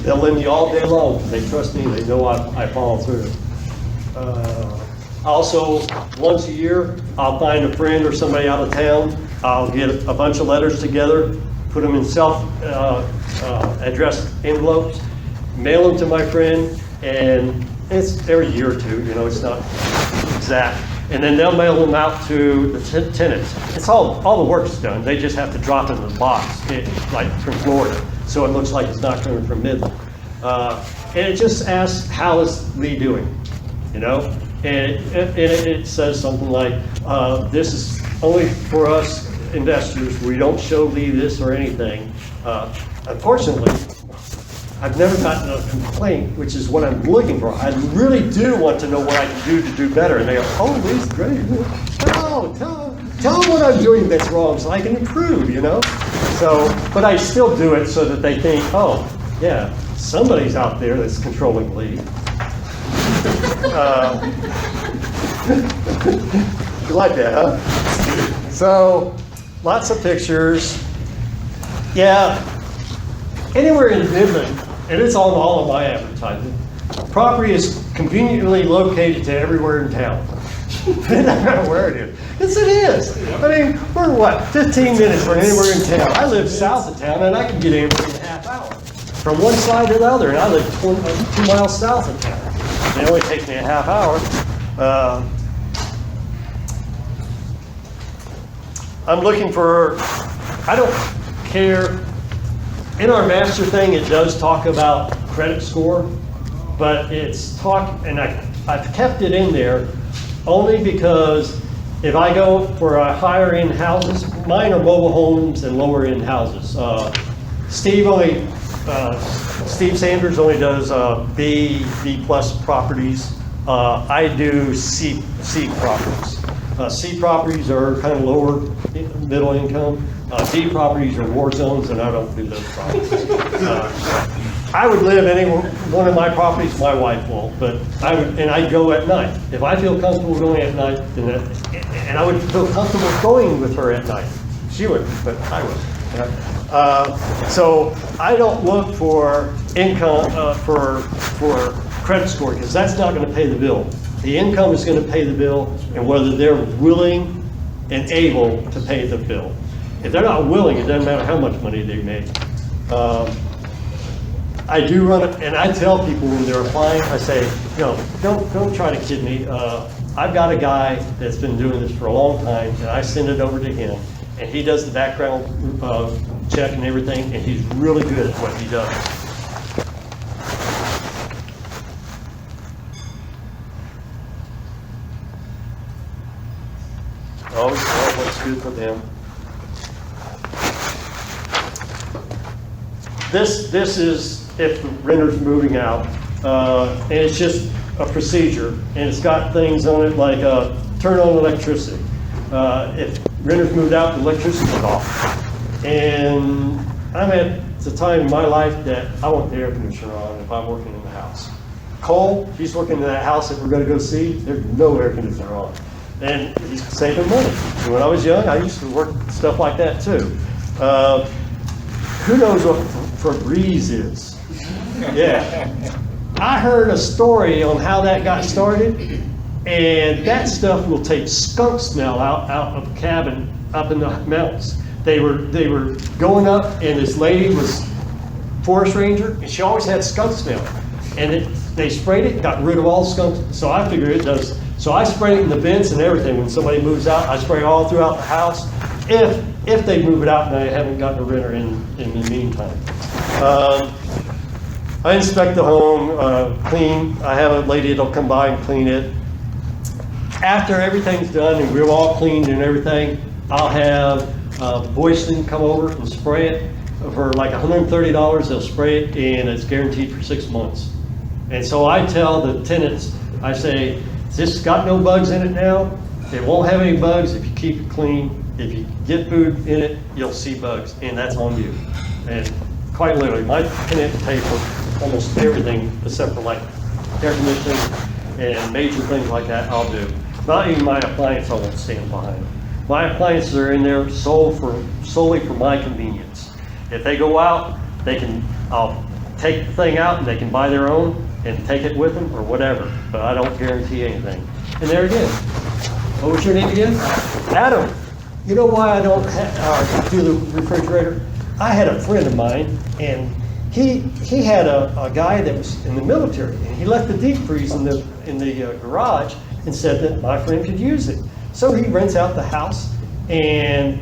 They'll lend me all day long. They trust me. They know I follow through. Also, once a year, I'll find a friend or somebody out of town. I'll get a bunch of letters together, put them in self-addressed envelopes, mail them to my friend, and it's every year or two, it's not exact. And then they'll mail them out to the tenants. It's all the work's done. They just have to drop it in the box, like from Florida, so it looks like it's not coming from Midland. And it just asks, how is Lee doing? And it says something like, this is only for us investors. We don't show Lee this or anything. Unfortunately, I've never gotten a complaint, which is what I'm looking for. I really do want to know what I can do to do better. And they go, oh, Lee's great. Tell them what I'm doing that's wrong so I can improve, So, but I still do it so that they think, oh, yeah, somebody's out there that's controlling Lee. You like that, huh? So, lots of pictures. Yeah, anywhere in Midland, and it's on all of my advertising, property is conveniently located to everywhere in town. It doesn't matter where it is. Yes, it is. I mean, we're 15 minutes from anywhere in town. I live south of town, and I can get anywhere in a half hour. From one side to the other, and I live 2 miles south of town. It only takes me a half hour. I'm looking for, I don't care. In our master thing, it does talk about credit score, but it's and I've kept it in there only because if I go for a higher end houses, mine are mobile homes and lower end houses. Steve Sanders only does B plus properties. I do C properties. C properties are kind of lower middle income. D properties are war zones, and I don't do those properties. I would live any one of my properties. My wife won't, but I'd go at night if I feel comfortable going at night. And I would feel comfortable going with her at night. She wouldn't, but I would. So I don't look for income for credit score because that's not going to pay the bill. The income is going to pay the bill, and whether they're willing and able to pay the bill. If they're not willing, it doesn't matter how much money they make. I do run it, and I tell people when they're applying, I say, don't try to kid me. I've got a guy that's been doing this for a long time, and I send it over to him, and he does the background check and everything, and he's really good at what he does. Oh, what's good for them? This is if the renter's moving out, and it's just a procedure, and it's got things on it like turn on electricity. If renters moved out, the electricity was off. And I'm at the time in my life that I want the air conditioner on if I'm working in the house. Cole, he's working in that house that we're gonna go see, there's no air conditioner on. And he's saving money. And when I was young, I used to work stuff like that too. Who knows what Febreze is? Yeah. I heard a story on how that got started, and that stuff will take skunk smell out of a cabin up in the mountains. They were going up, and this lady was forest ranger, and she always had skunk smell. And they sprayed it, got rid of all skunk. So I figured it does. So I spray it in the vents and everything. When somebody moves out, I spray all throughout the house. If they move it out and I haven't gotten a renter in the meantime. I inspect the home, clean. I have a lady that'll come by and clean it. After everything's done and we're all cleaned and everything, I'll have Boyston come over and spray it. For like $130, they'll spray it, and it's guaranteed for 6 months. And so I tell the tenants, I say, this got no bugs in it now. It won't have any bugs if you keep it clean. If you get food in it, you'll see bugs, and that's on you. And quite literally, my tenants pay for almost everything except for like air conditioning and major things like that I'll do. Not even my appliance I won't stand behind. My appliances are in there solely for my convenience. If they go out, I'll take the thing out and they can buy their own and take it with them or whatever, but I don't guarantee anything. And there again, what was your name again? Adam. You know why I don't do the refrigerator? I had a friend of mine, and he had a guy that was in the military, and he left the deep freeze in the garage and said that my friend could use it. So he rents out the house, and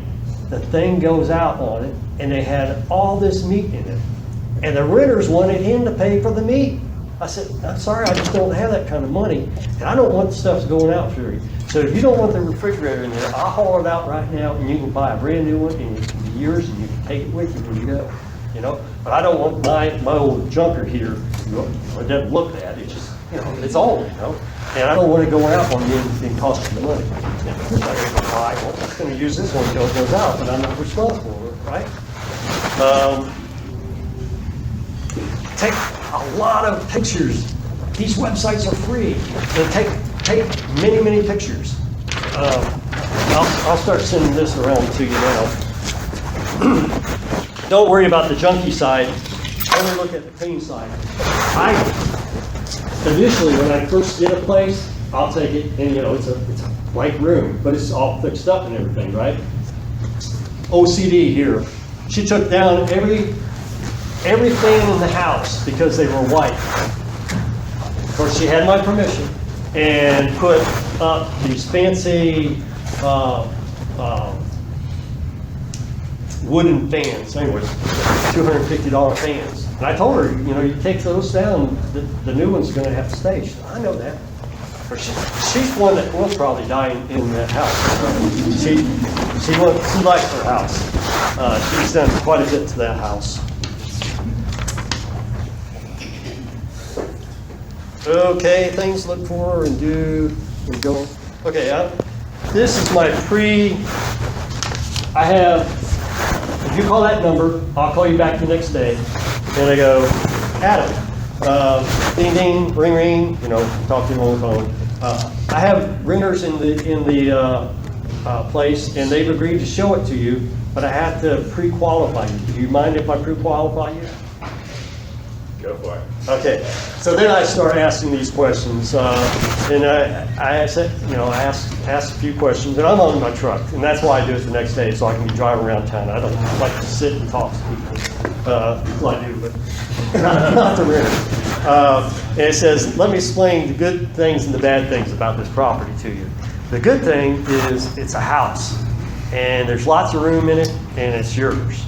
the thing goes out on it, and they had all this meat in it. And the renters wanted him to pay for the meat. I said, I'm sorry, I just don't have that kind of money, and I don't want the stuff going out for you. So if you don't want the refrigerator in there, I'll haul it out right now, and you can buy a brand new one, and it can be yours, and you can take it with you when you go. You know, but I don't want my old junker here. It doesn't look bad. It's just, you know, it's old, you know, and I don't want to go out on you and cost you money. I'm just going to use this one until it goes out, but I'm not responsible for it, right? Take a lot of pictures. These websites are free. They take many pictures. I'll start sending this around to you now. Don't worry about the junky side. Only look at the clean side. Initially, when I first get a place, I'll take it, and you know, it's a blank room, but it's all fixed up and everything, right? OCD here. She took down every fan in the house because they were white. Of course, she had my permission, and put up these fancy wooden fans, anyways, $250 fans. And I told her, you know, you take those down, the new one's going to have to stay. She said, I know that. But she's one that will probably die in that house. She likes her house. She's done quite a bit to that house. Okay, things to look for and do and go. Okay, this is my I have, if you call that number, I'll call you back the next day. And I go, Adam, ding ding, ring ring, you know, talk to him on the phone. I have renters in the place, and they've agreed to show it to you, but I have to pre-qualify you. Do you mind if I pre-qualify you? Go for it. Okay, so then I start asking these questions, and I said, you know, I ask a few questions, and I'm on my truck, and that's why I do it the next day, so I can be driving around town. I don't like to sit and talk to people. Well, I do, but not the renter. And it says, let me explain the good things and the bad things about this property to you. The good thing is it's a house, and there's lots of room in it, and it's yours.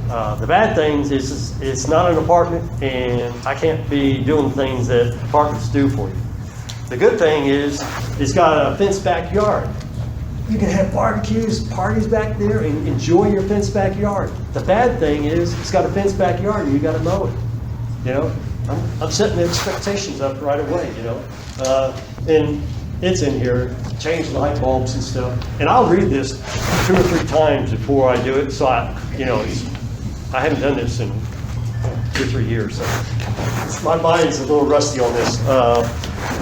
The bad things is it's not an apartment, and I can't be doing things that apartments do for you. The good thing is it's got a fenced backyard. You can have barbecues, parties back there, and enjoy your fenced backyard. The bad thing is it's got a fenced backyard, and you got to mow it. You know, I'm setting the expectations up right away. You know, and It's in here, change the light bulbs and stuff. And I'll read this 2 or 3 times before I do it, so I haven't done this in 2 or 3 years, so my mind's a little rusty on this.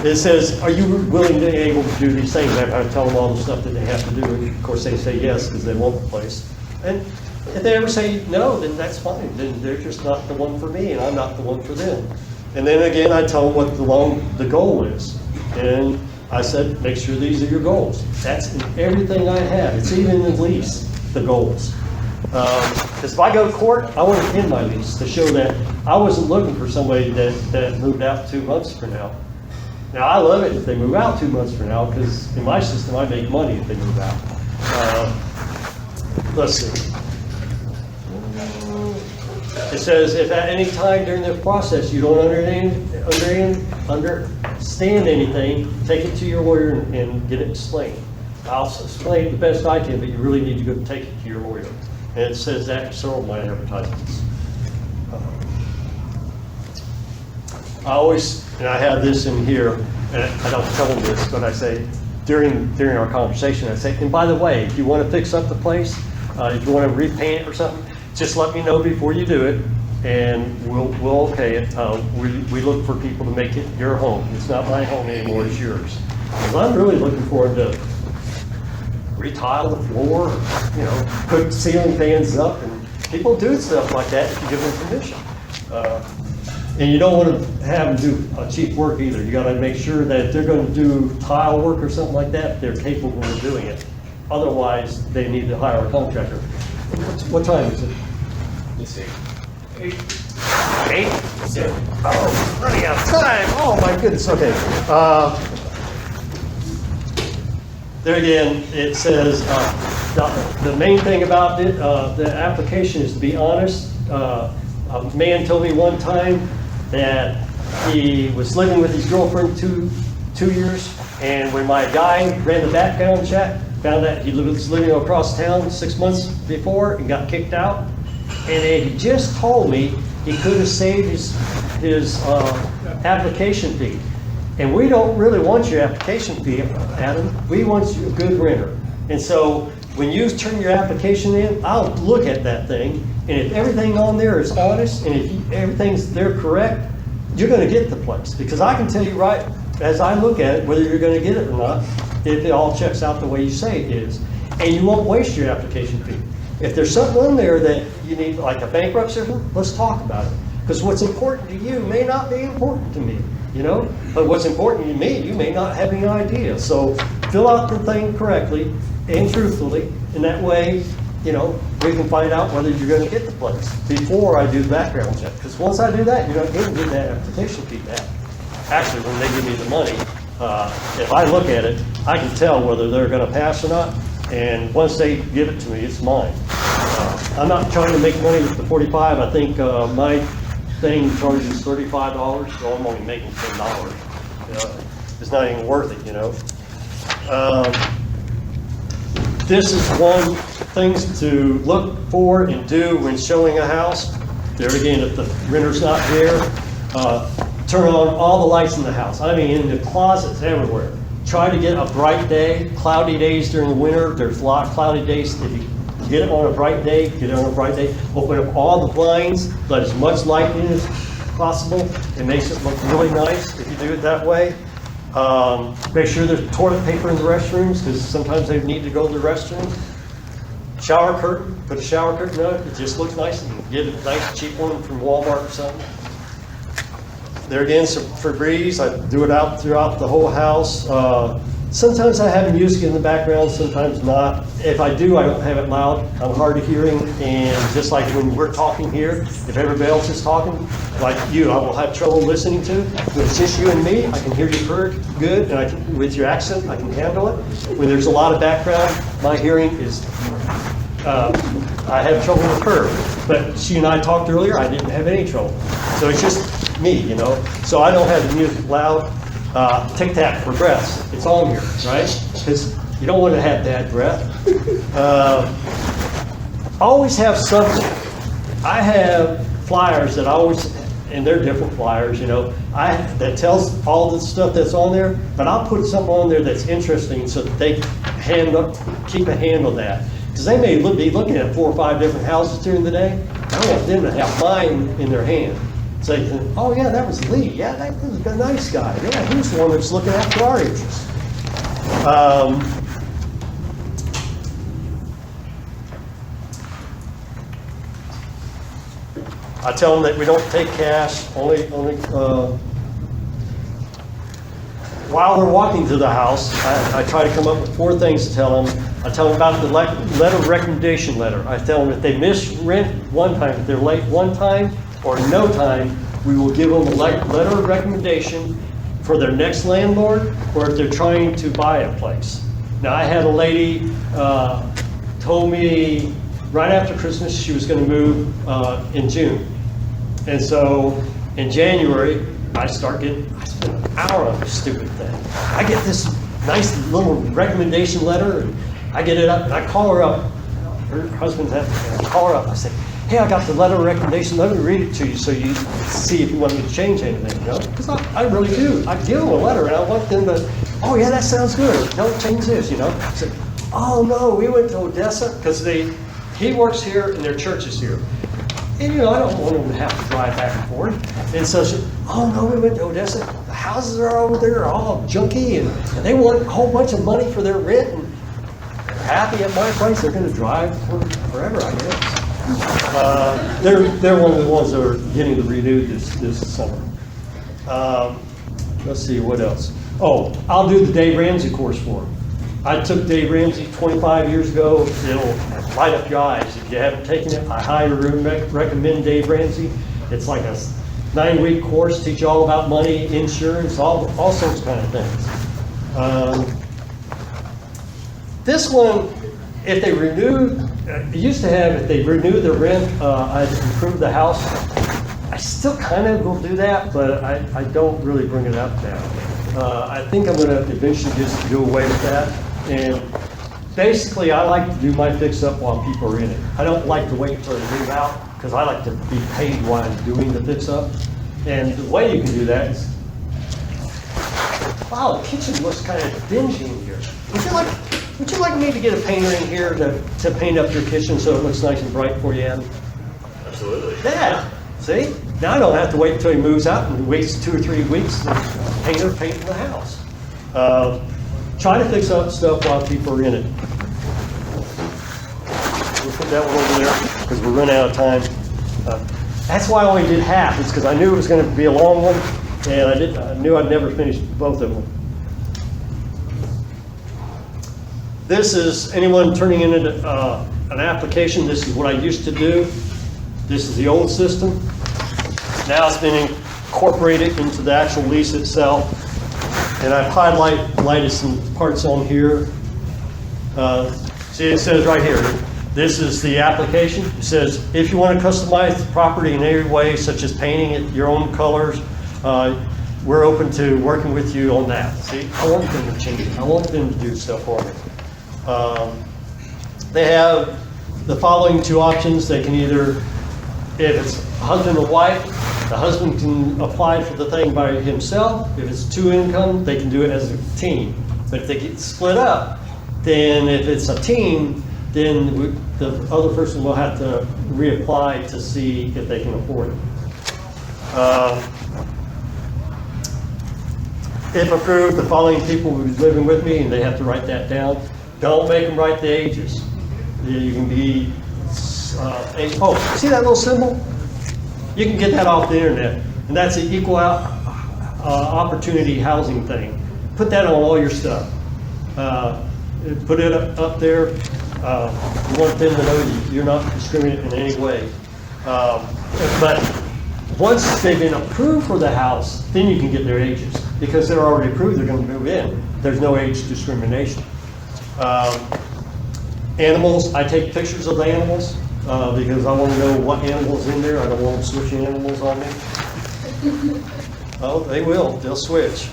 It says, are you willing to be able to do these things? I tell them all the stuff that they have to do, and of course they say yes, because they want the place. And if they ever say no, then that's fine, then they're just not the one for me, and I'm not the one for them. And then again, I tell them what the goal is. And I said, make sure these are your goals. That's in everything I have. It's even in the lease, the goals. Because if I go to court, I want to pin my lease to show that I wasn't looking for somebody that moved out 2 months from now. Now, I love it if they move out 2 months from now, because in my system, I make money if they move out. Let's see. It says, if at any time during the process you don't understand anything, take it to your lawyer and get it explained. I'll explain it the best I can, but you really need to go take it to your lawyer. And it says that in several of my advertisements. And I have this in here, and I don't tell them this, but I say, during our conversation, I say, and by the way, if you want to fix up the place, if you want to repaint it or something, just let me know before you do it, and we'll okay it. We look for people to make it your home. It's not my home anymore, it's yours. Because I'm really looking forward to retile the floor, put ceiling fans up, and people do stuff like that if you give them permission. And you don't want to have them do cheap work either. You got to make sure that if they're going to do tile work or something like that, they're capable of doing it. Otherwise, they need to hire a contractor. What time is it? Let's see. 8? Oh, running out of time. Oh my goodness. Okay. There again, it says the main thing about it, the application is to be honest. A man told me one time that he was living with his girlfriend two years, and when my guy ran the background check, found out he was living across town 6 months before and got kicked out. And he just told me he could have saved his application fee. And we don't really want your application fee, Adam. We want you a good renter. And so when you turn your application in, I'll look at that thing. And if everything on there is honest and if everything's there correct, you're going to get the place. Because I can tell you right as I look at it whether you're going to get it or not, if it all checks out the way you say it is. And you won't waste your application fee. If there's something on there that you need, like a bankruptcy or something, let's talk about it. Because what's important to you may not be important to me, But what's important to me, you may not have any idea. So fill out the thing correctly and truthfully. In that way, we can find out whether you're going to get the place before I do the background check. Because once I do that, you're not going to get that application fee back. Actually, when they give me the money, if I look at it, I can tell whether they're going to pass or not. And once they give it to me, it's mine. I'm not trying to make money with the 45. I think my thing charges $35, so I'm only making $10. It's not even worth it, This is one things to look for and do when showing a house. There again, if the renter's not there, turn on all the lights in the house. I mean, in the closets, everywhere. Try to get a bright day. Cloudy days during the winter, there's a lot of cloudy days. If you get it on a bright day, get it on a bright day. Open up all the blinds, let as much light in as possible. It makes it look really nice if you do it that way. Make sure there's toilet paper in the restrooms, because sometimes they need to go to the restroom. Shower curtain, put a shower curtain on it. It just looks nice. You can get a nice cheap one from Walmart or something. There again, some Febreze. I do it out throughout the whole house. Sometimes I have music in the background, sometimes not. If I do, I don't have it loud. I'm hard of hearing, and just like when we're talking here, if everybody else is talking, like you, I will have trouble listening to. When it's just you and me, I can hear you good, and with your accent, I can handle it. When there's a lot of background, my hearing is, I have trouble with her. But she and I talked earlier, I didn't have any trouble. So it's just me, So I don't have the music loud. Tic-tac for breaths. It's on here, right? Because you don't want to have bad breath. Always have something. I have flyers that I always, and they're different flyers, you know. That tells all the stuff that's on there, but I'll put something on there that's interesting so that they keep a hand on that. Because they may be looking at 4 or 5 different houses during the day. I want them to have mine in their hand. So they can, oh yeah, that was Lee. Yeah, that was a nice guy. Yeah, he's the one that's looking after our interests. I tell them that we don't take cash, only while they're walking to the house, I try to come up with 4 things to tell them. I tell them about the letter recommendation letter. I tell them if they miss rent one time, if they're late one time or no time, we will give them a letter of recommendation for their next landlord, or if they're trying to buy a place. Now, I had a lady told me right after Christmas she was going to move in June. And so in January, I spent an hour on this stupid thing. I get this nice little recommendation letter, and I get it up, and I call her up. Her husband's at me, and I call her up. I say, hey, I got the letter of recommendation. Let me read it to you so you see if you want me to change anything, you know? Because I really do. I give them a letter, and I want them to, oh yeah, that sounds good. Don't change this, you know? I said, oh no, we went to Odessa, because he works here and their church is here. And you know, I don't want them to have to drive back and forth. And so she said, oh no, we went to Odessa. The houses are over there are all junky, and they want a whole bunch of money for their rent, and they're happy at my place. They're going to drive forever, I guess. They're one of the ones that are getting renewed this summer. Let's see, what else? Oh, I'll do the Dave Ramsey course for them. I took Dave Ramsey 25 years ago. It'll light up your eyes. If you haven't taken it, I highly recommend Dave Ramsey. It's like a 9-week course, teach you all about money, insurance, all sorts of kind of things. This one, if they renew, it used to have, if they renew the rent, I'd improve the house. I still kind of will do that, but I don't really bring it up now. I think I'm going to eventually just do away with that. And basically, I like to do my fix-up while people are in it. I don't like to wait until they move out, because I like to be paid while I'm doing the fix-up. And the way you can do that is, wow, the kitchen looks kind of dingy in here. Would you like me to get a painter in here to paint up your kitchen so it looks nice and bright for you, Adam? Absolutely. Yeah, see? Now I don't have to wait until he moves out and waste 2 or 3 weeks to painting the house. Try to fix up stuff while people are in it. We'll put that one over there because we're running out of time. That's why I only did half. It's because I knew it was going to be a long one, and I knew I'd never finish both of them. This is anyone turning in an application. This is what I used to do. This is the old system. Now it's been incorporated into the actual lease itself. And I've highlighted some parts on here. See, it says right here, this is the application. It says, if you want to customize the property in any way, such as painting it your own colors, we're open to working with you on that. See, I want them to change it. I want them to do stuff for me. They have the following 2 options. They can either, if it's husband and wife, the husband can apply for the thing by himself. If it's 2 income, they can do it as a team. But if they get split up, then if it's a team, then the other person will have to reapply to see if they can afford it. If approved, the following people will be living with me, and they have to write that down. Don't make them write the ages. You can be, oh, see that little symbol? You can get that off the internet, and that's the equal opportunity housing thing. Put that on all your stuff. Put it up there. You want them to know you're not discriminating in any way. But once they've been approved for the house, then you can get their ages. Because they're already approved, they're going to move in. There's no age discrimination. Animals, I take pictures of the animals. Because I want to know what animal's in there. I don't want them switching animals on me. Oh, they will. They'll switch.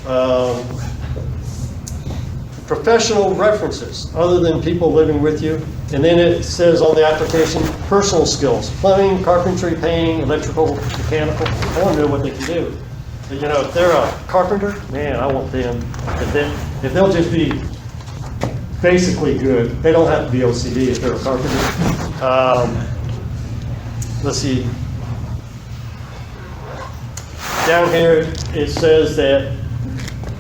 professional references, other than people living with you. And then it says on the application, personal skills, plumbing, carpentry, painting, electrical, mechanical. I want to know what they can do. But, you know, if they're a carpenter, man, I want them. If they'll just be basically good, they don't have to be OCD if they're a carpenter. Let's see. Down here, it says that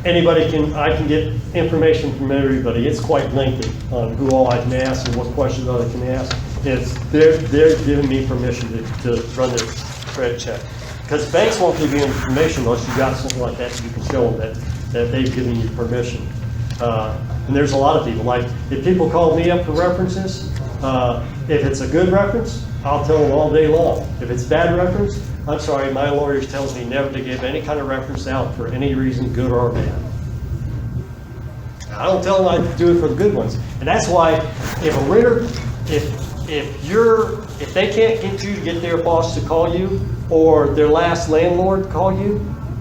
I can get information from everybody. It's quite lengthy on who all I can ask and what questions all I can ask. They're giving me permission to run this credit check. Because banks won't give you information unless you got something like that, so you can show them that they've given you permission. And there's a lot of people, like if people call me up for references, if it's a good reference, I'll tell them all day long. If it's bad reference, I'm sorry, my lawyer tells me never to give any kind of reference out for any reason, good or bad. I don't tell them I do it for the good ones. And that's why if a renter, if they can't get you to get their boss to call you, or their last landlord call you,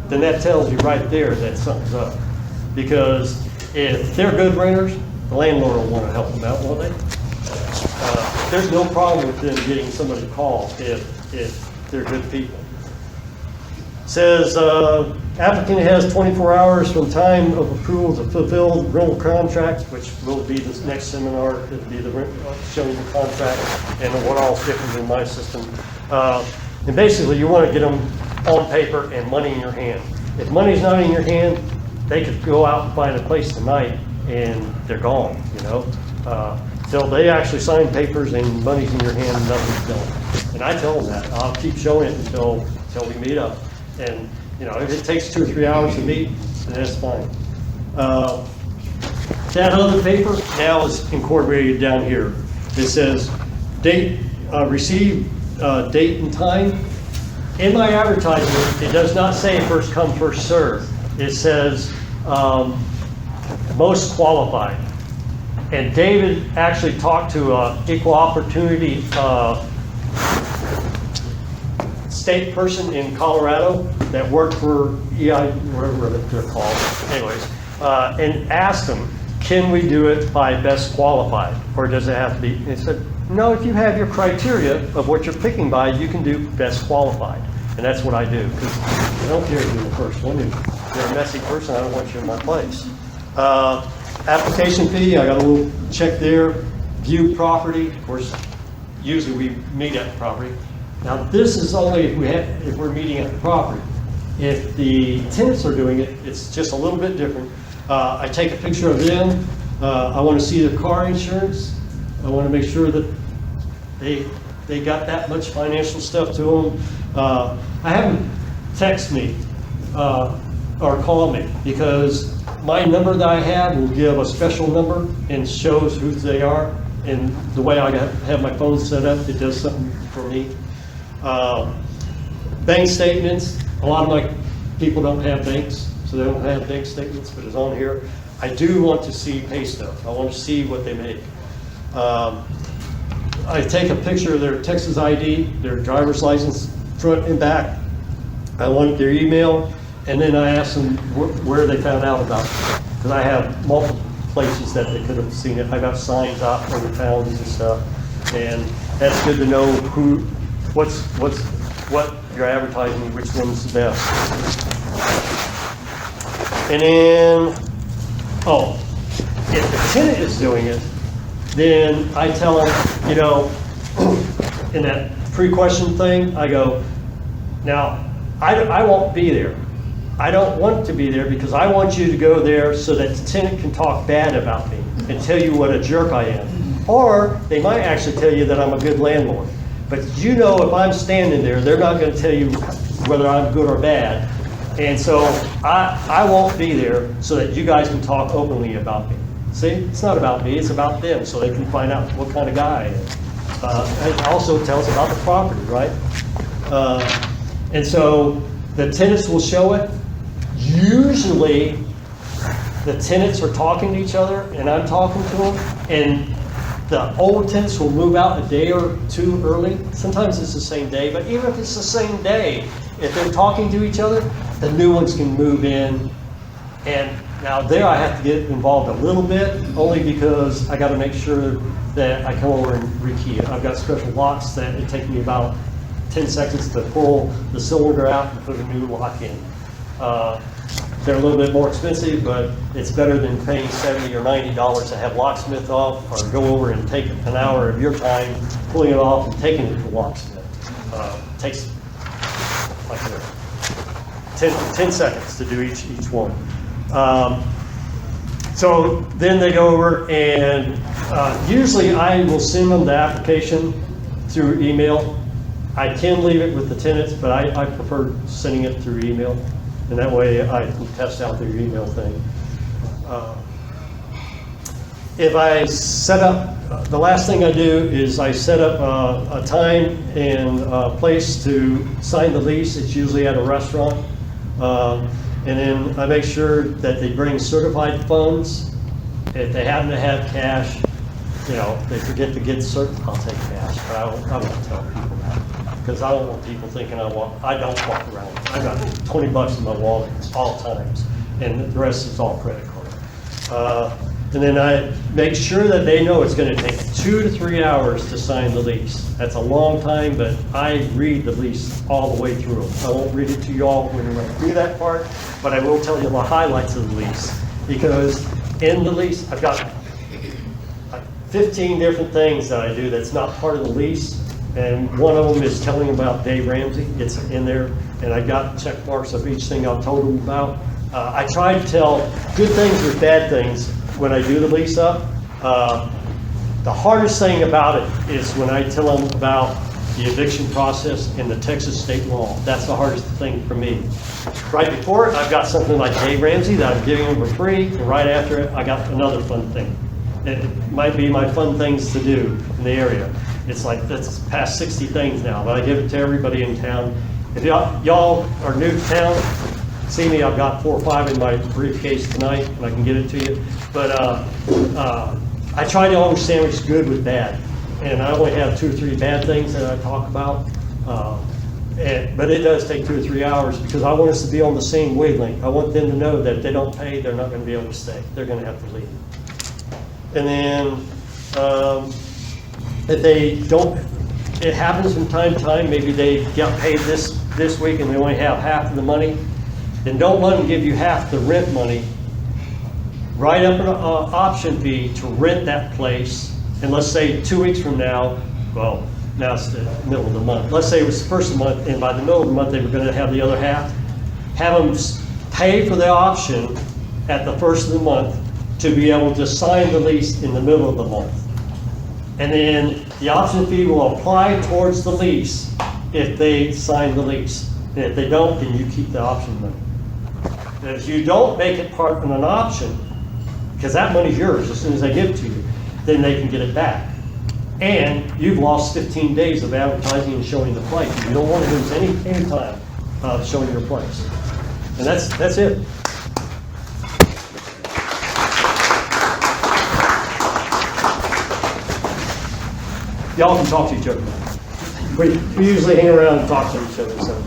then that tells you right there that something's up. Because if they're good renters, the landlord will want to help them out, won't they? There's no problem with them getting somebody to call if they're good people. Says applicant has 24 hours from time of approval to fulfill the rental contract, which will be this next seminar. It'll be showing the contract and what all different in my system. And basically, you want to get them on paper and money in your hand. If money's not in your hand, they could go out and find a place tonight and they're gone, you know. So they actually sign papers and money's in your hand and nothing's done. And I tell them that. I'll keep showing it until we meet up. And, you know, if it takes 2 or 3 hours to meet, then that's fine. That other paper now is incorporated down here. It says date, receive, date and time. In my advertisement, it does not say first come, first serve. It says most qualified. And David actually talked to an equal opportunity state person in Colorado that worked for EI, whatever they're called, anyways, and asked him, can we do it by best qualified, or does it have to be? And he said, no, if you have your criteria of what you're picking by, you can do best qualified. And that's what I do, because I don't care if you're the first one. If you're a messy person, I don't want you in my place. Application fee, I got a little check there. View property, of course, usually we meet at the property. Now this is only if we're meeting at the property. If the tenants are doing it, it's just a little bit different. I take a picture of them. I want to see their car insurance. I want to make sure that they got that much financial stuff to them. I have them text me or call me, because my number that I have will give a special number and shows who they are. And the way I have my phone set up, it does something for me. Bank statements, a lot of my people don't have banks, so they don't have bank statements, but it's on here. I do want to see pay stubs. I want to see what they make. I take a picture of their Texas ID, their driver's license, front and back. I want their email, and then I ask them where they found out about it. Because I have multiple places that they could have seen it. I got signs out on the towns and stuff, and that's good to know what you're advertising, which one's the best. And then, if the tenant is doing it, then I tell them, you know, in that pre-question thing, I go, now, I won't be there. I don't want to be there, because I want you to go there so that the tenant can talk bad about me and tell you what a jerk I am. Or they might actually tell you that I'm a good landlord. But you know, if I'm standing there, they're not going to tell you whether I'm good or bad. And so I won't be there so that you guys can talk openly about me. See, it's not about me, it's about them, so they can find out what kind of guy I am. It also tells about the property, right? And so the tenants will show it. Usually the tenants are talking to each other and I'm talking to them, and the old tenants will move out a day or two early. Sometimes it's the same day, but even if it's the same day, if they're talking to each other, the new ones can move in, and Now there I have to get involved a little bit, only because I gotta make sure that I come over and rekey it. I've got special locks that it takes me about 10 seconds to pull the cylinder out and put a new lock in. They're a little bit more expensive, but it's better than paying $70 or $90 to have locksmith off, or go over and take an hour of your time pulling it off and taking it to the locksmith. Takes like 10 seconds to do each one. So then they go over and usually I will send them the application through email. I can leave it with the tenants, but I prefer sending it through email. And that way I can test out their email thing. If I set up, the last thing I do is I set up a time and a place to sign the lease. It's usually at a restaurant. And then I make sure that they bring certified funds. If they happen to have cash, you know, they forget to get certain, I'll take cash, but I won't tell people that. Because I don't want people thinking I don't walk around. I got 20 bucks in my wallet all times, and the rest is all credit card. And then I make sure that they know it's going to take 2 to 3 hours to sign the lease. That's a long time, but I read the lease all the way through. I won't read it to you all when we're through that part, but I will tell you the highlights of the lease. Because in the lease, I've got like 15 different things that I do that's not part of the lease. And one of them is telling about Dave Ramsey. It's in there, and I got check marks of each thing I've told them about. I try to tell good things or bad things when I do the lease up. The hardest thing about it is when I tell them about the eviction process and the Texas state law. That's the hardest thing for me. Right before it, I've got something like Dave Ramsey that I'm giving them for free, and right after it, I got another fun thing. It might be my fun things to do in the area. It's like, that's past 60 things now, but I give it to everybody in town. If y'all are new to town, see me, I've got 4 or 5 in my briefcase tonight, and I can get it to you. But I try to always sandwich good with bad. And I only have 2 or 3 bad things that I talk about. But it does take 2 or 3 hours, because I want us to be on the same wavelength. I want them to know that if they don't pay, they're not going to be able to stay. They're going to have to leave. And then if they don't, it happens from time to time, maybe they got paid this week and they only have half of the money, then don't let them give you half the rent money. Write up an option fee to rent that place, and let's say 2 weeks from now, well, now it's the middle of the month. Let's say it was the first of the month, and by the middle of the month they were going to have the other half. Have them pay for the option at the first of the month to be able to sign the lease in the middle of the month. And then the option fee will apply towards the lease if they sign the lease. And if they don't, then you keep the option money. And if you don't make it part of an option, because that money's yours as soon as they give it to you, then they can get it back. And you've lost 15 days of advertising and showing the place. You don't want to lose any time showing your place. And that's it. Y'all can talk to each other. We usually hang around and talk to each other. So.